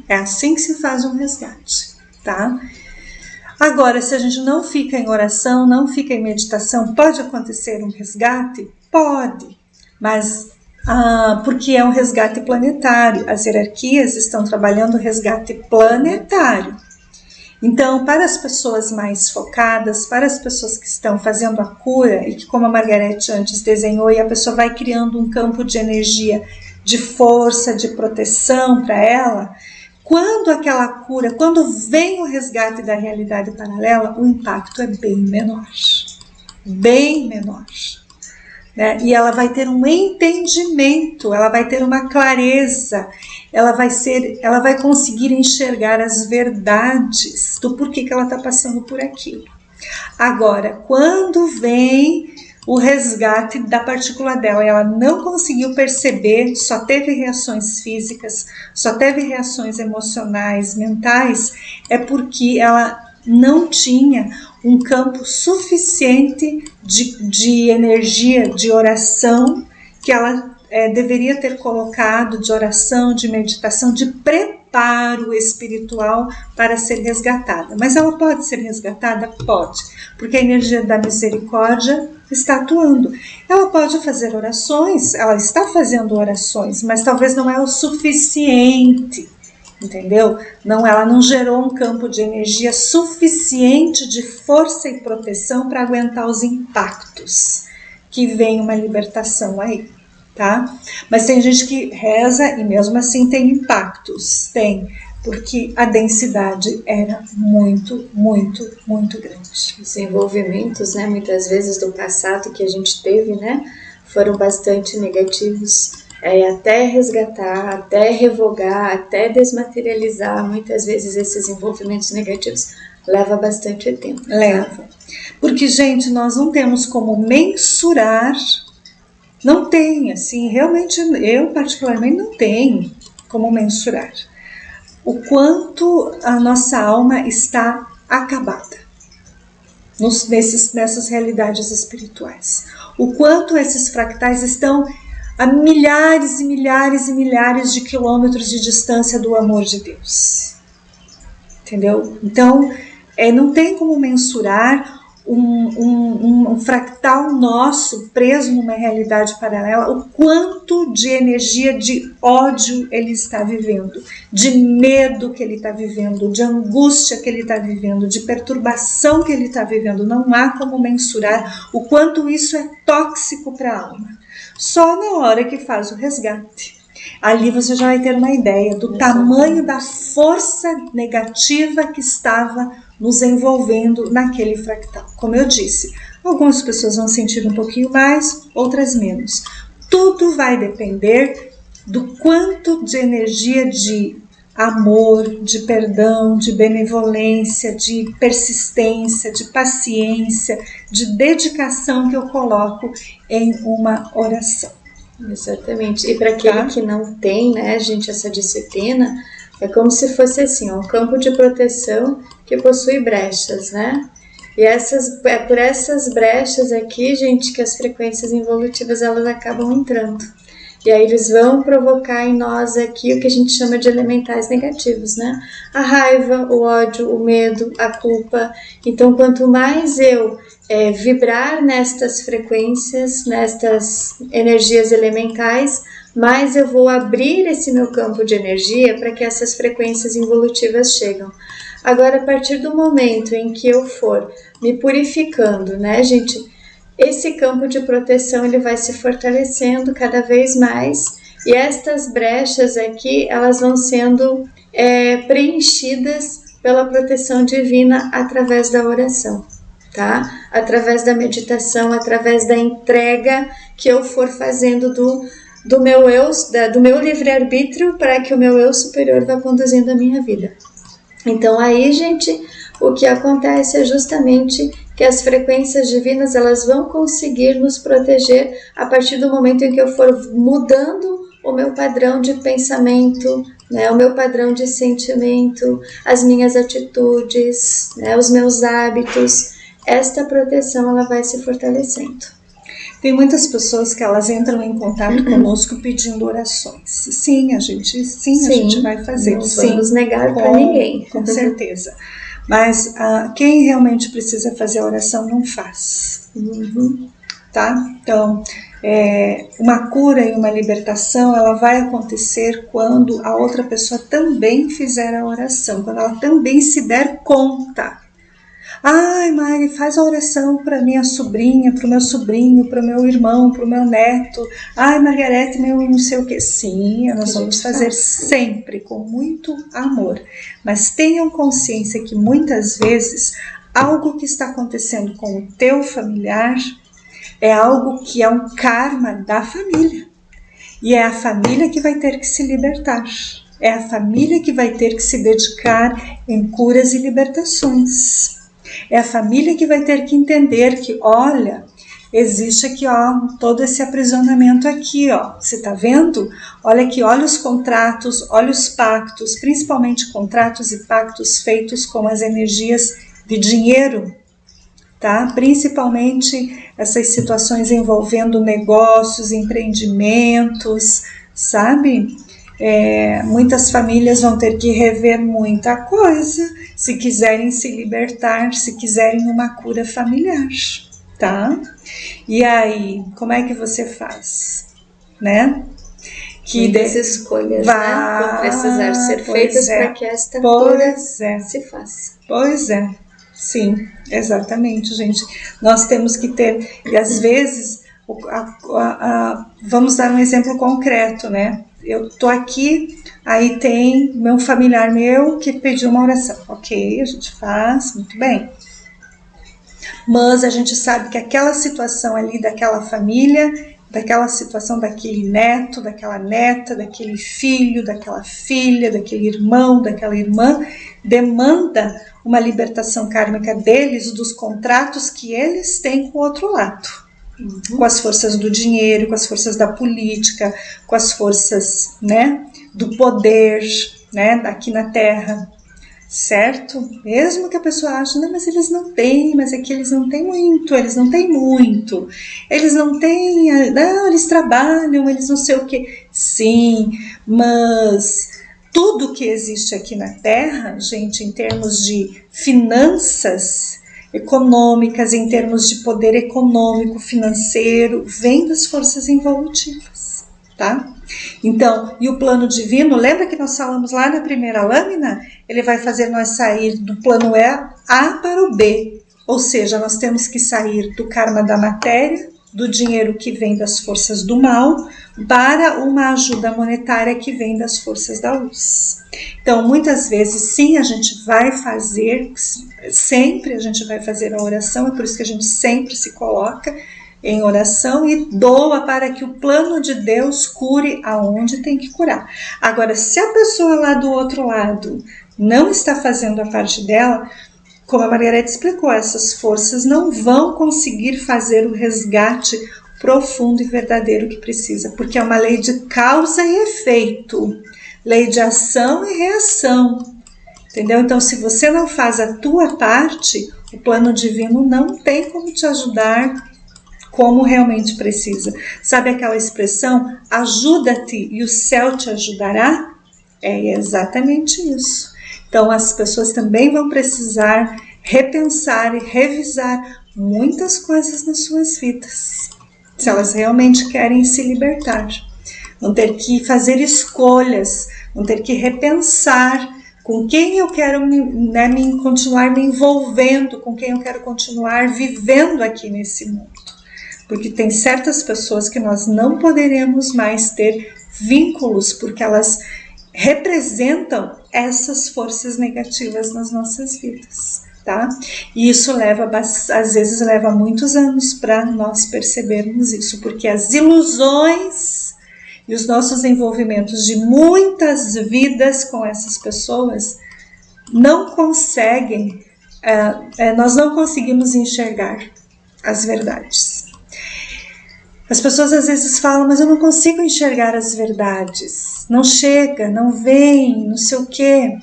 que se faz um resgate, tá? Agora, se a gente não fica em oração, não fica em meditação, pode acontecer um resgate? Pode, mas porque é um resgate planetário, as hierarquias estão trabalhando o resgate planetário. Então, para as pessoas mais focadas, para as pessoas que estão fazendo a cura, e que como a Margarete antes desenhou, e a pessoa vai criando um campo de energia, de força, de proteção para ela, quando aquela cura, quando vem o resgate da realidade paralela, o impacto é bem menor, né? E ela vai ter um entendimento, ela vai ter uma clareza, ela vai conseguir enxergar as verdades do porquê que ela está passando por aquilo. Agora, quando vem o resgate da partícula dela, ela não conseguiu perceber, só teve reações físicas, só teve reações emocionais, mentais, é porque ela não tinha um campo suficiente de energia, de oração, que ela deveria ter colocado, de oração, de meditação, de preparo espiritual para ser resgatada. Mas ela pode ser resgatada? Pode, porque a energia da misericórdia está atuando. Ela pode fazer orações, ela está fazendo orações, mas talvez não é o suficiente, entendeu? Ela não gerou um campo de energia suficiente de força e proteção para aguentar os impactos, que vem uma libertação aí. tá? Mas tem gente que reza e mesmo assim tem impactos, tem, porque a densidade era muito, muito, muito grande. Os envolvimentos, né, muitas vezes do passado que a gente teve, né, foram bastante negativos. Até resgatar, até revogar, até desmaterializar, muitas vezes esses envolvimentos negativos leva bastante tempo. Leva. Porque, gente, nós não temos como mensurar, não tem, assim, realmente eu particularmente não tenho como mensurar o quanto a nossa alma está acabada nessas realidades espirituais. O quanto esses fractais estão a milhares e milhares e milhares de quilômetros de distância do amor de Deus. Entendeu? Então, não tem como mensurar um fractal nosso preso numa realidade paralela, o quanto de energia de ódio ele está vivendo, de medo que ele está vivendo, de angústia que ele está vivendo, de perturbação que ele está vivendo. Não há como mensurar o quanto isso é tóxico para a alma. Só na hora que faz o resgate. Ali você já vai ter uma ideia do tamanho da força negativa que estava nos envolvendo naquele fractal. Como eu disse, algumas pessoas vão sentir um pouquinho mais, outras menos. Tudo vai depender do quanto de energia de amor, de perdão, de benevolência, de persistência, de paciência, de dedicação que eu coloco em uma oração. Exatamente. E para aquele que não tem, né, gente, essa disciplina, é como se fosse assim, um campo de proteção que possui brechas, né? E é por essas brechas aqui, gente, que as frequências involutivas elas acabam entrando. E aí eles vão provocar em nós aqui o que a gente chama de elementais negativos, né? A raiva, o ódio, o medo, a culpa. Então, quanto mais eu vibrar nestas frequências, nestas energias elementais, mais eu vou abrir esse meu campo de energia para que essas frequências involutivas chegam. Agora, a partir do momento em que eu for me purificando, né, gente, esse campo de proteção ele vai se fortalecendo cada vez mais e estas brechas aqui, elas vão sendo preenchidas pela proteção divina através da oração. Tá? Através da meditação, através da entrega que eu for fazendo do meu livre-arbítrio para que o meu eu superior vá conduzindo a minha vida. Então aí, gente, o que acontece é justamente que as frequências divinas elas vão conseguir nos proteger a partir do momento em que eu for mudando o meu padrão de pensamento, né, o meu padrão de sentimento, as minhas atitudes, né, os meus hábitos. Esta proteção ela vai se fortalecendo. Tem muitas pessoas que elas entram em contato conosco pedindo orações. Sim, a gente vai fazer. Não vamos negar para ninguém. Com certeza. Mas quem realmente precisa fazer a oração não faz. Tá? Então, uma cura e uma libertação ela vai acontecer quando a outra pessoa também fizer a oração, quando ela também se der conta. Ai, Mari, faz a oração para minha sobrinha, para o meu sobrinho, para o meu irmão, para o meu neto. Ai, Margarete, meu não sei o que. Sim, nós vamos fazer sempre com muito amor. Mas tenham consciência que muitas vezes algo que está acontecendo com o teu familiar é algo que é um karma da família. E é a família que vai ter que se libertar. É a família que vai ter que se dedicar em curas e libertações. É a família que vai ter que entender que, olha, existe aqui, todo esse aprisionamento aqui, você tá vendo? Olha aqui, olha os contratos, olha os pactos, principalmente contratos e pactos feitos com as energias de dinheiro, tá? Principalmente essas situações envolvendo negócios, empreendimentos, sabe? Muitas famílias vão ter que rever muita coisa se quiserem se libertar, se quiserem uma cura familiar, tá? E aí, como é que você faz, né? Muitas escolhas, né? Vão precisar ser feitas para que esta cura se faça. Pois é, sim, exatamente, gente. Nós temos que ter, e às vezes Vamos dar um exemplo concreto, né? Eu tô aqui, aí tem um familiar meu que pediu uma oração. Ok, a gente faz, muito bem. Mas a gente sabe que aquela situação ali daquela família, daquela situação daquele neto, daquela neta, daquele filho, daquela filha, daquele irmão, daquela irmã, demanda uma libertação kármica deles, dos contratos que eles têm com o outro lado. Com as forças do dinheiro, com as forças da política, com as forças, né, do poder, né, aqui na Terra, certo? Mesmo que a pessoa ache, não, mas eles não têm, mas é que eles não têm muito, eles não têm muito, eles não têm, não, eles trabalham, eles não sei o que. Sim, mas tudo que existe aqui na Terra, gente, em termos de finanças econômicas, em termos de poder econômico, financeiro, vem das forças involutivas, tá? Então, e o plano divino, lembra que nós falamos lá na primeira lâmina? Ele vai fazer nós sair do plano A para o B, ou seja, nós temos que sair do karma da matéria, do dinheiro que vem das forças do mal, para uma ajuda monetária que vem das forças da luz. Então, muitas vezes, sim, a gente vai fazer, sempre a gente vai fazer a oração, é por isso que a gente sempre se coloca em oração e doa para que o plano de Deus cure aonde tem que curar. Agora, se a pessoa lá do outro lado não está fazendo a parte dela, como a Margarete explicou, essas forças não vão conseguir fazer o resgate profundo e verdadeiro que precisa, porque é uma lei de causa e efeito, lei de ação e reação, entendeu? Então, se você não faz a tua parte, o plano divino não tem como te ajudar como realmente precisa. Sabe aquela expressão, ajuda-te e o céu te ajudará? É exatamente isso. Então, as pessoas também vão precisar repensar e revisar muitas coisas nas suas vidas, se elas realmente querem se libertar. Vão ter que fazer escolhas, vão ter que repensar com quem eu quero continuar me envolvendo, com quem eu quero continuar vivendo aqui nesse mundo. Porque tem certas pessoas que nós não poderemos mais ter vínculos, porque elas representam essas forças negativas nas nossas vidas, tá? E isso às vezes leva muitos anos para nós percebermos isso, porque as ilusões e os nossos envolvimentos de muitas vidas com essas pessoas não conseguem, nós não conseguimos enxergar as verdades. As pessoas às vezes falam, mas eu não consigo enxergar as verdades, não chega, não vem, não sei o quê.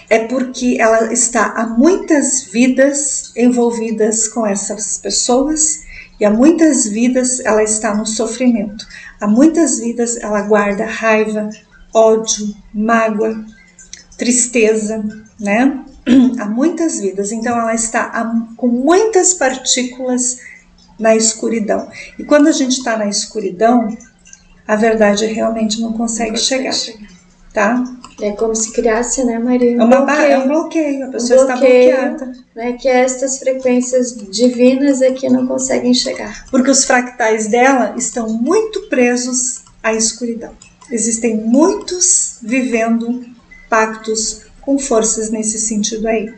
É porque ela está há muitas vidas envolvidas com essas pessoas e há muitas vidas ela está no sofrimento. Há muitas vidas ela guarda raiva, ódio, mágoa, tristeza, né? Há muitas vidas, então ela está com muitas partículas na escuridão. E quando a gente está na escuridão, a verdade realmente não consegue chegar, tá? É como se criasse, né, Maria? É um bloqueio, a pessoa está bloqueada. Né, que estas frequências divinas aqui não conseguem chegar. Porque os fractais dela estão muito presos à escuridão. Existem muitos vivendo pactos com forças nesse sentido aí.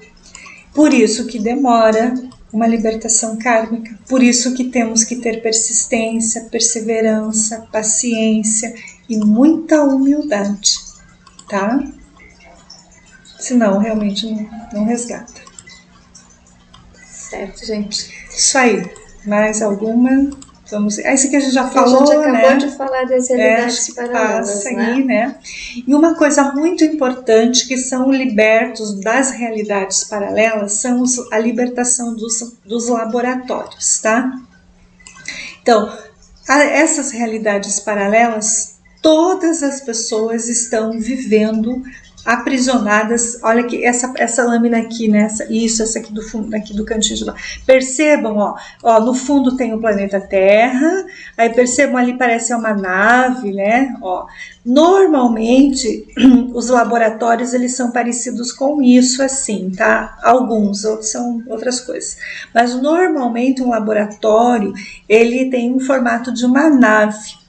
Por isso que demora uma libertação kármica. Por isso que temos que ter persistência, perseverança, paciência e muita humildade, tá? Senão realmente não resgata. Certo, gente. Isso aí. Mais alguma? Vamos. Esse aqui a gente já falou, a gente acabou né? de falar das realidades paralelas, passa né? aí, né? E uma coisa muito importante que são libertos das realidades paralelas são a libertação dos laboratórios, tá? Então, essas realidades paralelas, todas as pessoas estão vivendo aprisionadas. Olha aqui, essa lâmina aqui, né? Essa aqui do fundo, aqui do cantinho de lá. Percebam, ó, no fundo tem o planeta Terra, aí percebam ali parece uma nave, né? Ó, normalmente os laboratórios eles são parecidos com isso, assim, tá? Alguns, outros são outras coisas. Mas normalmente um laboratório ele tem um formato de uma nave.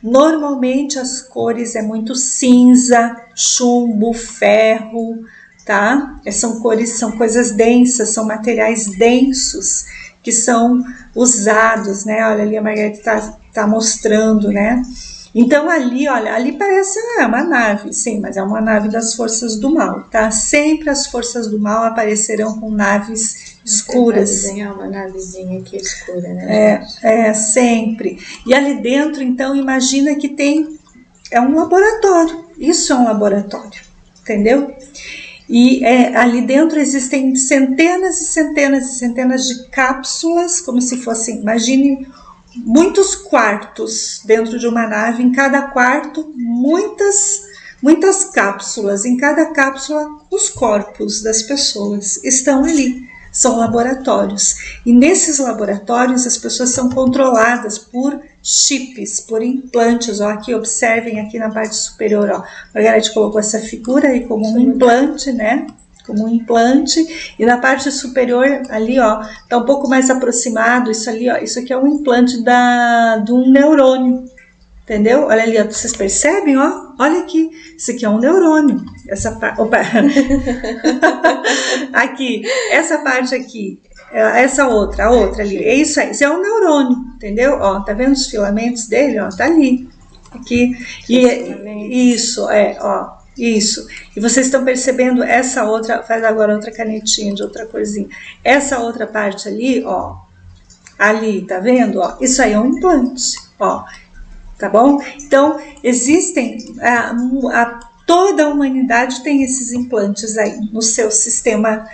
Normalmente as cores é muito cinza, chumbo, ferro, tá? São coisas densas, são materiais densos que são usados, né? Olha ali a Margareth tá mostrando, né? Então ali, olha, ali parece uma nave, sim, mas é uma nave das forças do mal, tá? Sempre as forças do mal aparecerão com naves escuras. Desenhar uma navezinha aqui escura, né? Sempre. E ali dentro, então, imagina que é um laboratório. Isso é um laboratório, entendeu? E ali dentro existem centenas e centenas e centenas de cápsulas, como se fossem, imagine muitos quartos dentro de uma nave, em cada quarto muitas cápsulas, em cada cápsula os corpos das pessoas estão ali, são laboratórios, e nesses laboratórios as pessoas são controladas por chips, por implantes. Ó, aqui observem aqui na parte superior, ó, a Margareth colocou essa figura aí como um implante, né? Como um implante, e na parte superior ali, ó, tá um pouco mais aproximado, isso ali, ó, isso aqui é um implante de um neurônio, entendeu? Olha ali, ó, vocês percebem, ó, olha aqui, isso aqui é um neurônio, aqui, essa parte aqui, essa outra, a outra ali, é isso aí, isso é um neurônio, entendeu? Ó, tá vendo os filamentos dele, ó, tá ali, aqui, e isso, ó, isso, e vocês estão percebendo essa outra, faz agora outra canetinha de outra corzinha, essa outra parte ali, ó, ali, tá vendo, ó, isso aí é um implante, ó, tá bom? Então, existem, toda a humanidade tem esses implantes aí no seu sistema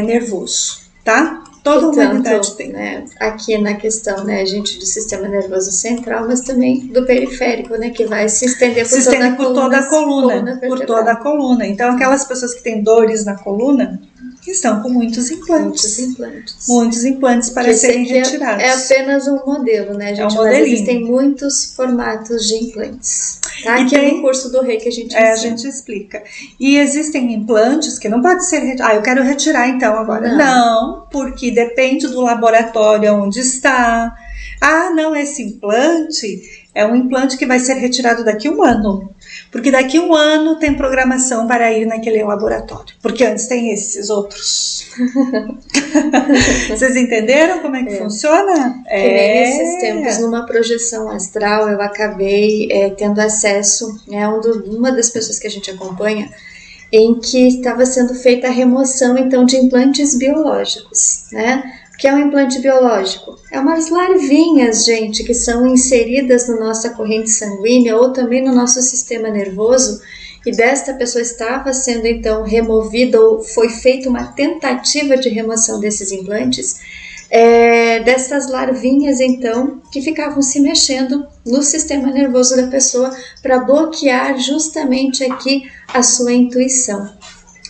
nervoso, tá? Toda a humanidade tem. Né, aqui na questão, né, gente, do sistema nervoso central, mas também do periférico, né, que vai se estender por toda a coluna. Então, aquelas pessoas que têm dores na coluna, estão com muitos implantes. Muitos implantes para serem retirados. É apenas um modelo, né, gente? Mas existem muitos formatos de implantes. Tá? Aqui é no curso do Reiki que a gente ensina. A gente explica. E existem implantes que não podem ser retirados. Eu quero retirar então agora. Não, porque depende do laboratório onde está. Não, esse implante é um implante que vai ser retirado daqui a um ano. Porque daqui a um ano tem programação para ir naquele laboratório. Porque antes tem esses outros. Vocês entenderam como é que funciona? Que nem nesses tempos, numa projeção astral, eu acabei tendo acesso, né, uma das pessoas que a gente acompanha, em que estava sendo feita a remoção, então, de implantes biológicos, né? O que é um implante biológico? É umas larvinhas, gente, que são inseridas na nossa corrente sanguínea ou também no nosso sistema nervoso, e desta pessoa estava sendo, então, removida ou foi feita uma tentativa de remoção desses implantes, dessas larvinhas, então, que ficavam se mexendo no sistema nervoso da pessoa para bloquear justamente aqui a sua intuição,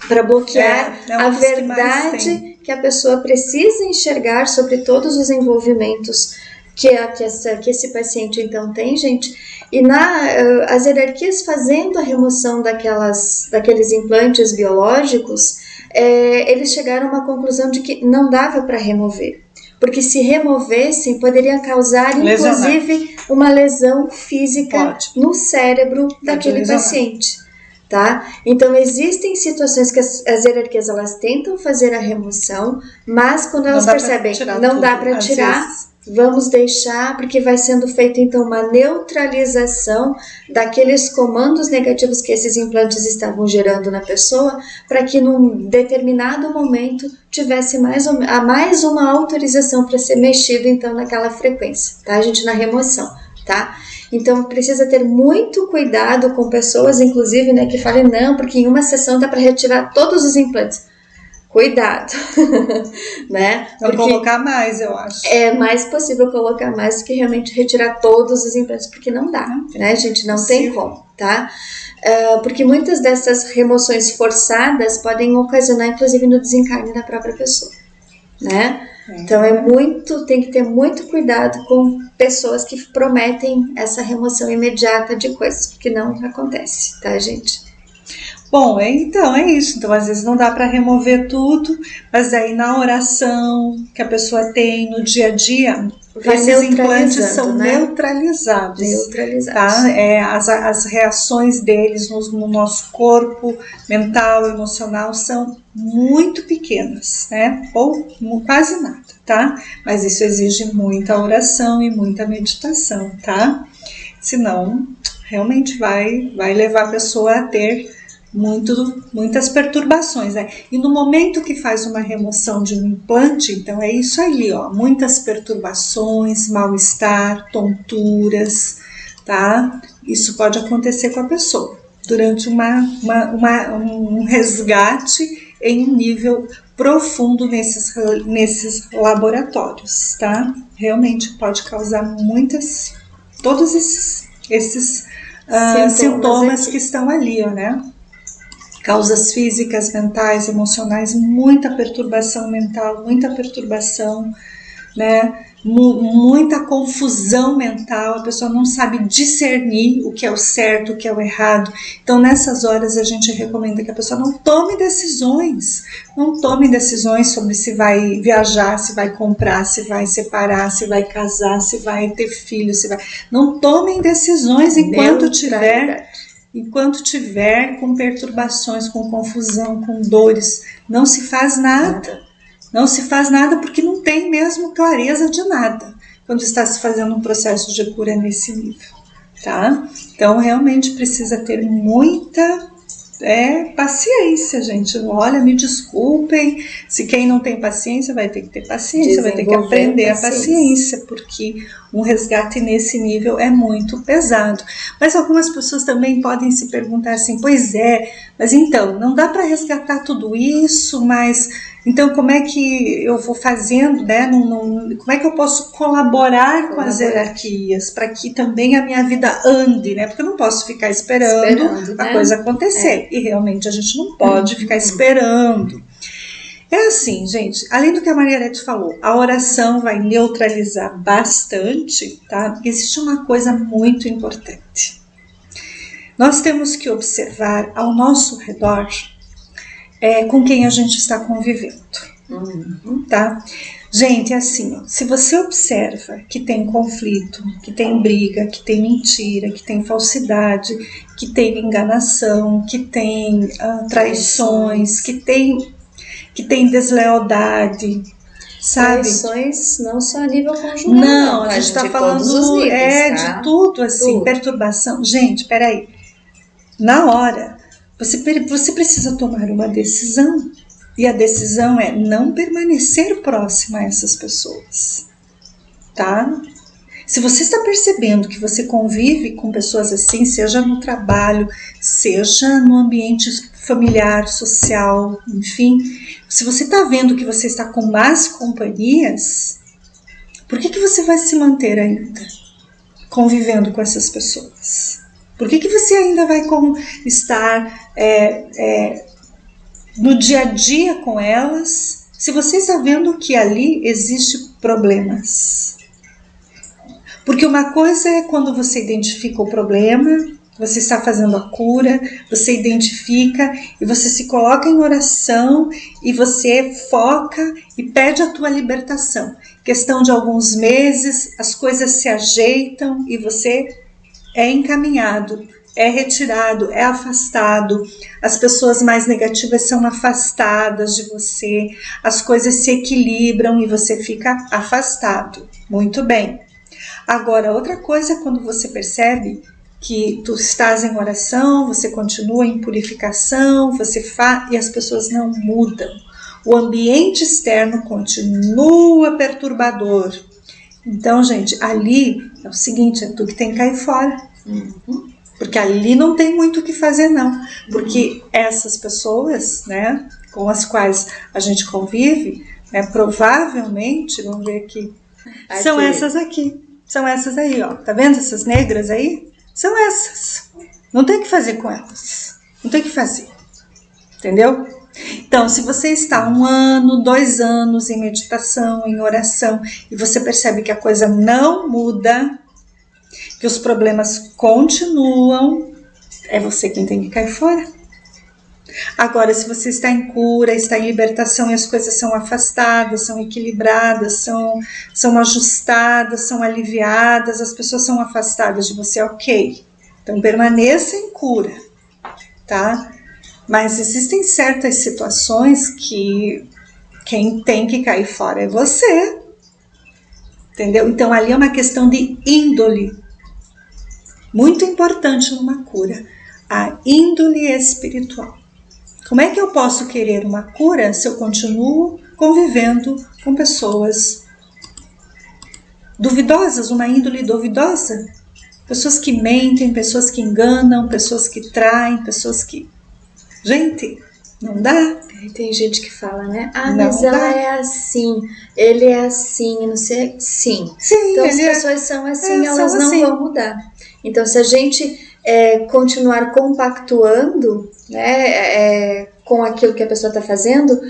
para bloquear a verdade que a pessoa precisa enxergar sobre todos os envolvimentos que esse paciente então tem, gente. E as hierarquias fazendo a remoção daqueles implantes biológicos, eles chegaram a uma conclusão de que não dava para remover. Porque se removessem, poderia causar, inclusive, uma lesão física no cérebro daquele paciente. Tá? Então, existem situações que as hierarquias elas tentam fazer a remoção, mas quando elas percebem que não dá para tirar, vamos deixar, porque vai sendo feita então uma neutralização daqueles comandos negativos que esses implantes estavam gerando na pessoa, para que num determinado momento tivesse mais uma autorização para ser mexido então naquela frequência, tá, gente, na remoção, tá? Então, precisa ter muito cuidado com pessoas, inclusive, né, que falem, não, porque em uma sessão dá para retirar todos os implantes. Cuidado, né? Porque colocar mais, eu acho. É mais possível colocar mais do que realmente retirar todos os implantes, porque não dá, né, gente? Não tem como, tá? porque muitas dessas remoções forçadas podem ocasionar, inclusive, no desencarne da própria pessoa, né? Então tem que ter muito cuidado com pessoas que prometem essa remoção imediata de coisas, porque não acontece, tá, gente? Bom, então é isso. Então, às vezes não dá para remover tudo, mas aí na oração que a pessoa tem no dia a dia, esses implantes são neutralizados. Tá? As reações deles no nosso corpo mental, emocional, são muito pequenas, né? Ou quase nada, tá? Mas isso exige muita oração e muita meditação, tá? Senão, realmente vai levar a pessoa a ter muitas perturbações, né? E no momento que faz uma remoção de um implante, então é isso aí, ó, muitas perturbações, mal-estar, tonturas, tá? Isso pode acontecer com a pessoa durante um resgate em um nível profundo nesses laboratórios, tá? Realmente pode causar todos esses sintomas que estão ali, ó, né? Causas físicas, mentais, emocionais, muita perturbação mental, muita perturbação, né? Muita confusão mental, a pessoa não sabe discernir o que é o certo, o que é o errado. Então, nessas horas, a gente recomenda que a pessoa não tome decisões sobre se vai viajar, se vai comprar, se vai separar, se vai casar, se vai ter filho, não tomem decisões enquanto tiver com perturbações, com confusão, com dores. Não se faz nada. Não se faz nada porque não tem mesmo clareza de nada quando está se fazendo um processo de cura nesse nível, tá? Então, realmente precisa ter muita paciência, gente. Olha, me desculpem, se quem não tem paciência vai ter que ter paciência, vai ter que aprender a paciência, porque um resgate nesse nível é muito pesado. Mas algumas pessoas também podem se perguntar assim, pois é, mas então, não dá para resgatar tudo isso, mas então como é que eu vou fazendo, né? Como é que eu posso colaborar com as hierarquias para que também a minha vida ande, né? Porque eu não posso ficar esperando a coisa acontecer. E realmente a gente não pode ficar esperando. É assim, gente, além do que a Margarete falou, a oração vai neutralizar bastante, tá? Existe uma coisa muito importante. Nós temos que observar ao nosso redor com quem a gente está convivendo, tá? Gente, é assim, ó, se você observa que tem conflito, que tem briga, que tem mentira, que tem falsidade, que tem enganação, que tem traições, que tem deslealdade, sabe? Traições não só a nível conjugal, não, a gente está falando níveis, tá? De tudo, assim, tudo. Perturbação. Gente, peraí, na hora, você precisa tomar uma decisão, e a decisão é não permanecer próxima a essas pessoas, tá? Se você está percebendo que você convive com pessoas assim, seja no trabalho, seja no ambiente familiar, social, enfim, se você está vendo que você está com más companhias, por que você vai se manter ainda convivendo com essas pessoas? Por que você ainda vai estar no dia a dia com elas, se você está vendo que ali existe problemas? Porque uma coisa é quando você identifica o problema, você está fazendo a cura, você identifica e você se coloca em oração e você foca e pede a tua libertação. Questão de alguns meses, as coisas se ajeitam e você é encaminhado, é retirado, é afastado, as pessoas mais negativas são afastadas de você, as coisas se equilibram e você fica afastado. Muito bem. Agora, outra coisa é quando você percebe que tu estás em oração, você continua em purificação, e as pessoas não mudam. O ambiente externo continua perturbador. Então, gente, ali é o seguinte, é tu que tem que cair fora. Porque ali não tem muito o que fazer, não. Porque essas pessoas, né, com as quais a gente convive, né, provavelmente, vamos ver aqui, são essas aqui. São essas aí, ó. Tá vendo essas negras aí? São essas. Não tem o que fazer com elas. Não tem o que fazer. Entendeu? Então, se você está 1 ano, 2 anos em meditação, em oração, e você percebe que a coisa não muda, que os problemas continuam, é você quem tem que cair fora. Agora, se você está em cura, está em libertação e as coisas são afastadas, são equilibradas, são ajustadas, são aliviadas, as pessoas são afastadas de você, ok. Então, permaneça em cura, tá? Mas existem certas situações que quem tem que cair fora é você, entendeu? Então, ali é uma questão de índole, muito importante numa cura, a índole espiritual. Como é que eu posso querer uma cura se eu continuo convivendo com pessoas duvidosas, uma índole duvidosa? Pessoas que mentem, pessoas que enganam, pessoas que traem, pessoas que... Gente, não dá. Tem gente que fala, né? Ah, Não mas ela dá. é assim, ele é assim, não sei. Sim. Sim, Então as pessoas são assim, elas são não assim. vão mudar. Então, se a gente continuar compactuando, né, com aquilo que a pessoa está fazendo,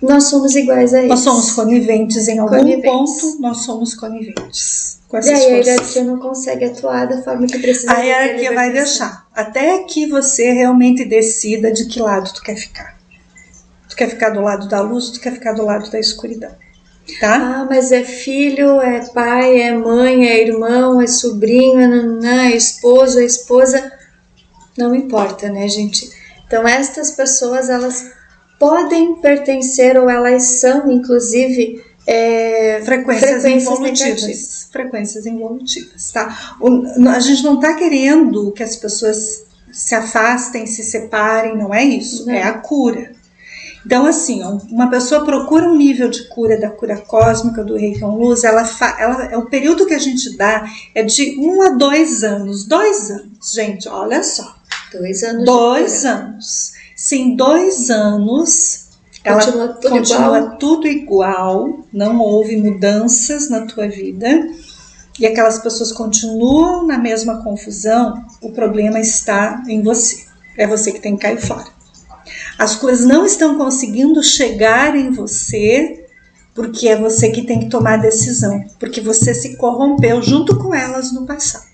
nós somos iguais a eles. Nós somos coniventes em algum ponto, nós somos coniventes com essas forças. E aí a forças. hierarquia não consegue atuar da forma que precisa. A hierarquia vai deixar, até que você realmente decida de que lado tu quer ficar. Tu quer ficar do lado da luz, tu quer ficar do lado da escuridão, tá? Ah, mas é filho, é pai, é mãe, é irmão, é sobrinho, é esposo, é esposa. Não importa, né, gente? Então, estas pessoas, elas podem pertencer ou elas são, inclusive, frequências involutivas. Frequências involutivas, tá? A gente não tá querendo que as pessoas se afastem, se separem, não é isso. Não. É a cura. Então, assim, uma pessoa procura um nível de cura da cura cósmica, do Reiki Luz, o período que a gente dá é de 1 a 2 anos. 2 anos, gente, olha só. 2 anos. 2 anos. Se em 2 anos ela continua tudo igual, não houve mudanças na tua vida, e aquelas pessoas continuam na mesma confusão, o problema está em você. É você que tem que cair fora. As coisas não estão conseguindo chegar em você, porque é você que tem que tomar a decisão, porque você se corrompeu junto com elas no passado.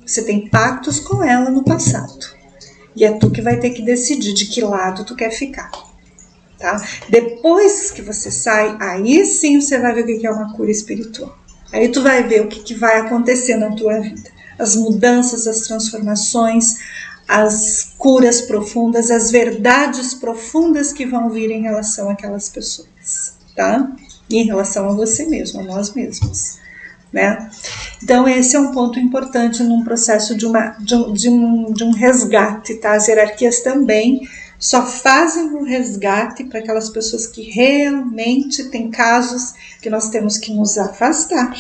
Você tem pactos com ela no passado. E é tu que vai ter que decidir de que lado tu quer ficar. Tá? Depois que você sai, aí sim você vai ver o que é uma cura espiritual. Aí tu vai ver o que vai acontecer na tua vida. As mudanças, as transformações, as curas profundas, as verdades profundas que vão vir em relação àquelas pessoas, tá? E em relação a você mesmo, a nós mesmos, né? Então esse é um ponto importante num processo de um resgate, tá? As hierarquias também só fazem um resgate para aquelas pessoas que realmente têm casos que nós temos que nos afastar.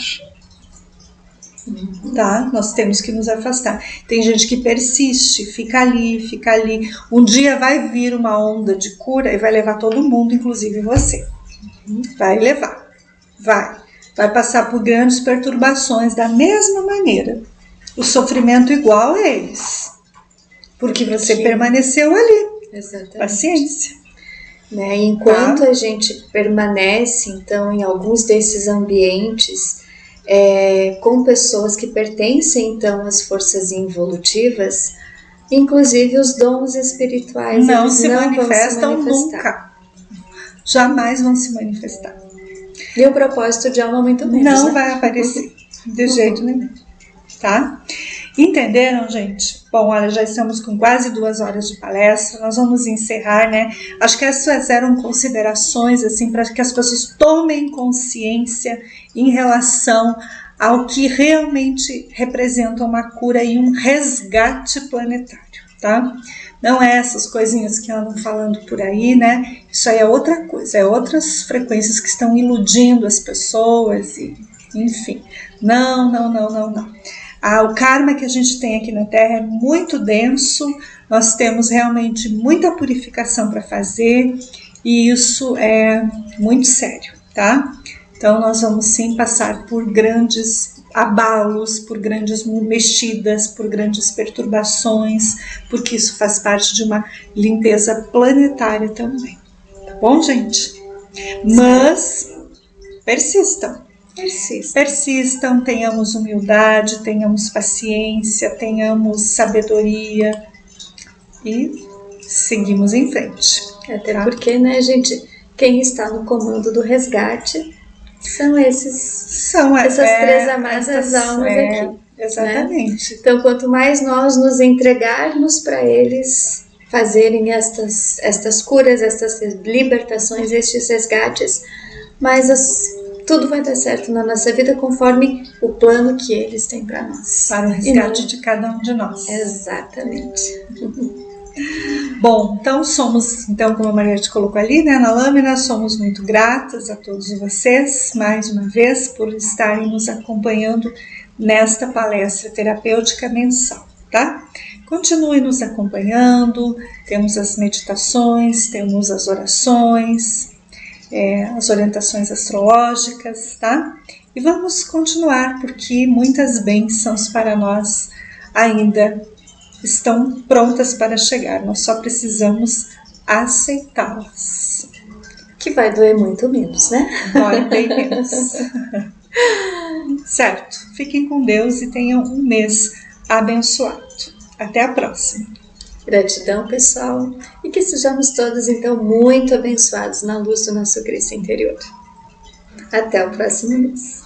Tá? Nós temos que nos afastar. Tem gente que persiste, fica ali. Um dia vai vir uma onda de cura e vai levar todo mundo, inclusive você. Vai levar. Vai passar por grandes perturbações da mesma maneira. O sofrimento igual a eles. Porque você permaneceu ali. Exatamente. Paciência. Né? Enquanto a gente permanece, então, em alguns desses ambientes, com pessoas que pertencem então às forças involutivas, inclusive os dons espirituais não se manifestam nunca, jamais vão se manifestar, e o propósito de alma muito menos, não, né? Vai aparecer de jeito nenhum, tá? Entenderam, gente? Bom, olha, já estamos com quase 2 horas de palestra, nós vamos encerrar, né? Acho que essas eram considerações, assim, para que as pessoas tomem consciência em relação ao que realmente representa uma cura e um resgate planetário, tá? Não é essas coisinhas que andam falando por aí, né? Isso aí é outra coisa, é outras frequências que estão iludindo as pessoas, e, enfim. Não. O karma que a gente tem aqui na Terra é muito denso, nós temos realmente muita purificação para fazer e isso é muito sério, tá? Então nós vamos sim passar por grandes abalos, por grandes mexidas, por grandes perturbações, porque isso faz parte de uma limpeza planetária também. Tá bom, gente? Mas persistam. Persistam, tenhamos humildade, tenhamos paciência, tenhamos sabedoria e seguimos em frente. Até porque, né, gente, quem está no comando do resgate são essas três amadas almas aqui. Exatamente. Né? Então, quanto mais nós nos entregarmos para eles fazerem estas curas, estas libertações, estes resgates, mais tudo vai dar certo na nossa vida conforme o plano que eles têm para nós. Para o resgate de cada um de nós. Exatamente. Bom, então, como a Mariette colocou ali, né, na lâmina, somos muito gratas a todos vocês, mais uma vez, por estarem nos acompanhando nesta palestra terapêutica mensal, tá? Continue nos acompanhando, temos as meditações, temos as orações, as orientações astrológicas, tá? E vamos continuar, porque muitas bênçãos para nós ainda estão prontas para chegar, nós só precisamos aceitá-las. Que vai doer muito menos, né? Dói bem menos. Certo, fiquem com Deus e tenham um mês abençoado. Até a próxima. Gratidão, pessoal, e que sejamos todos, então, muito abençoados na luz do nosso Cristo interior. Até o próximo mês.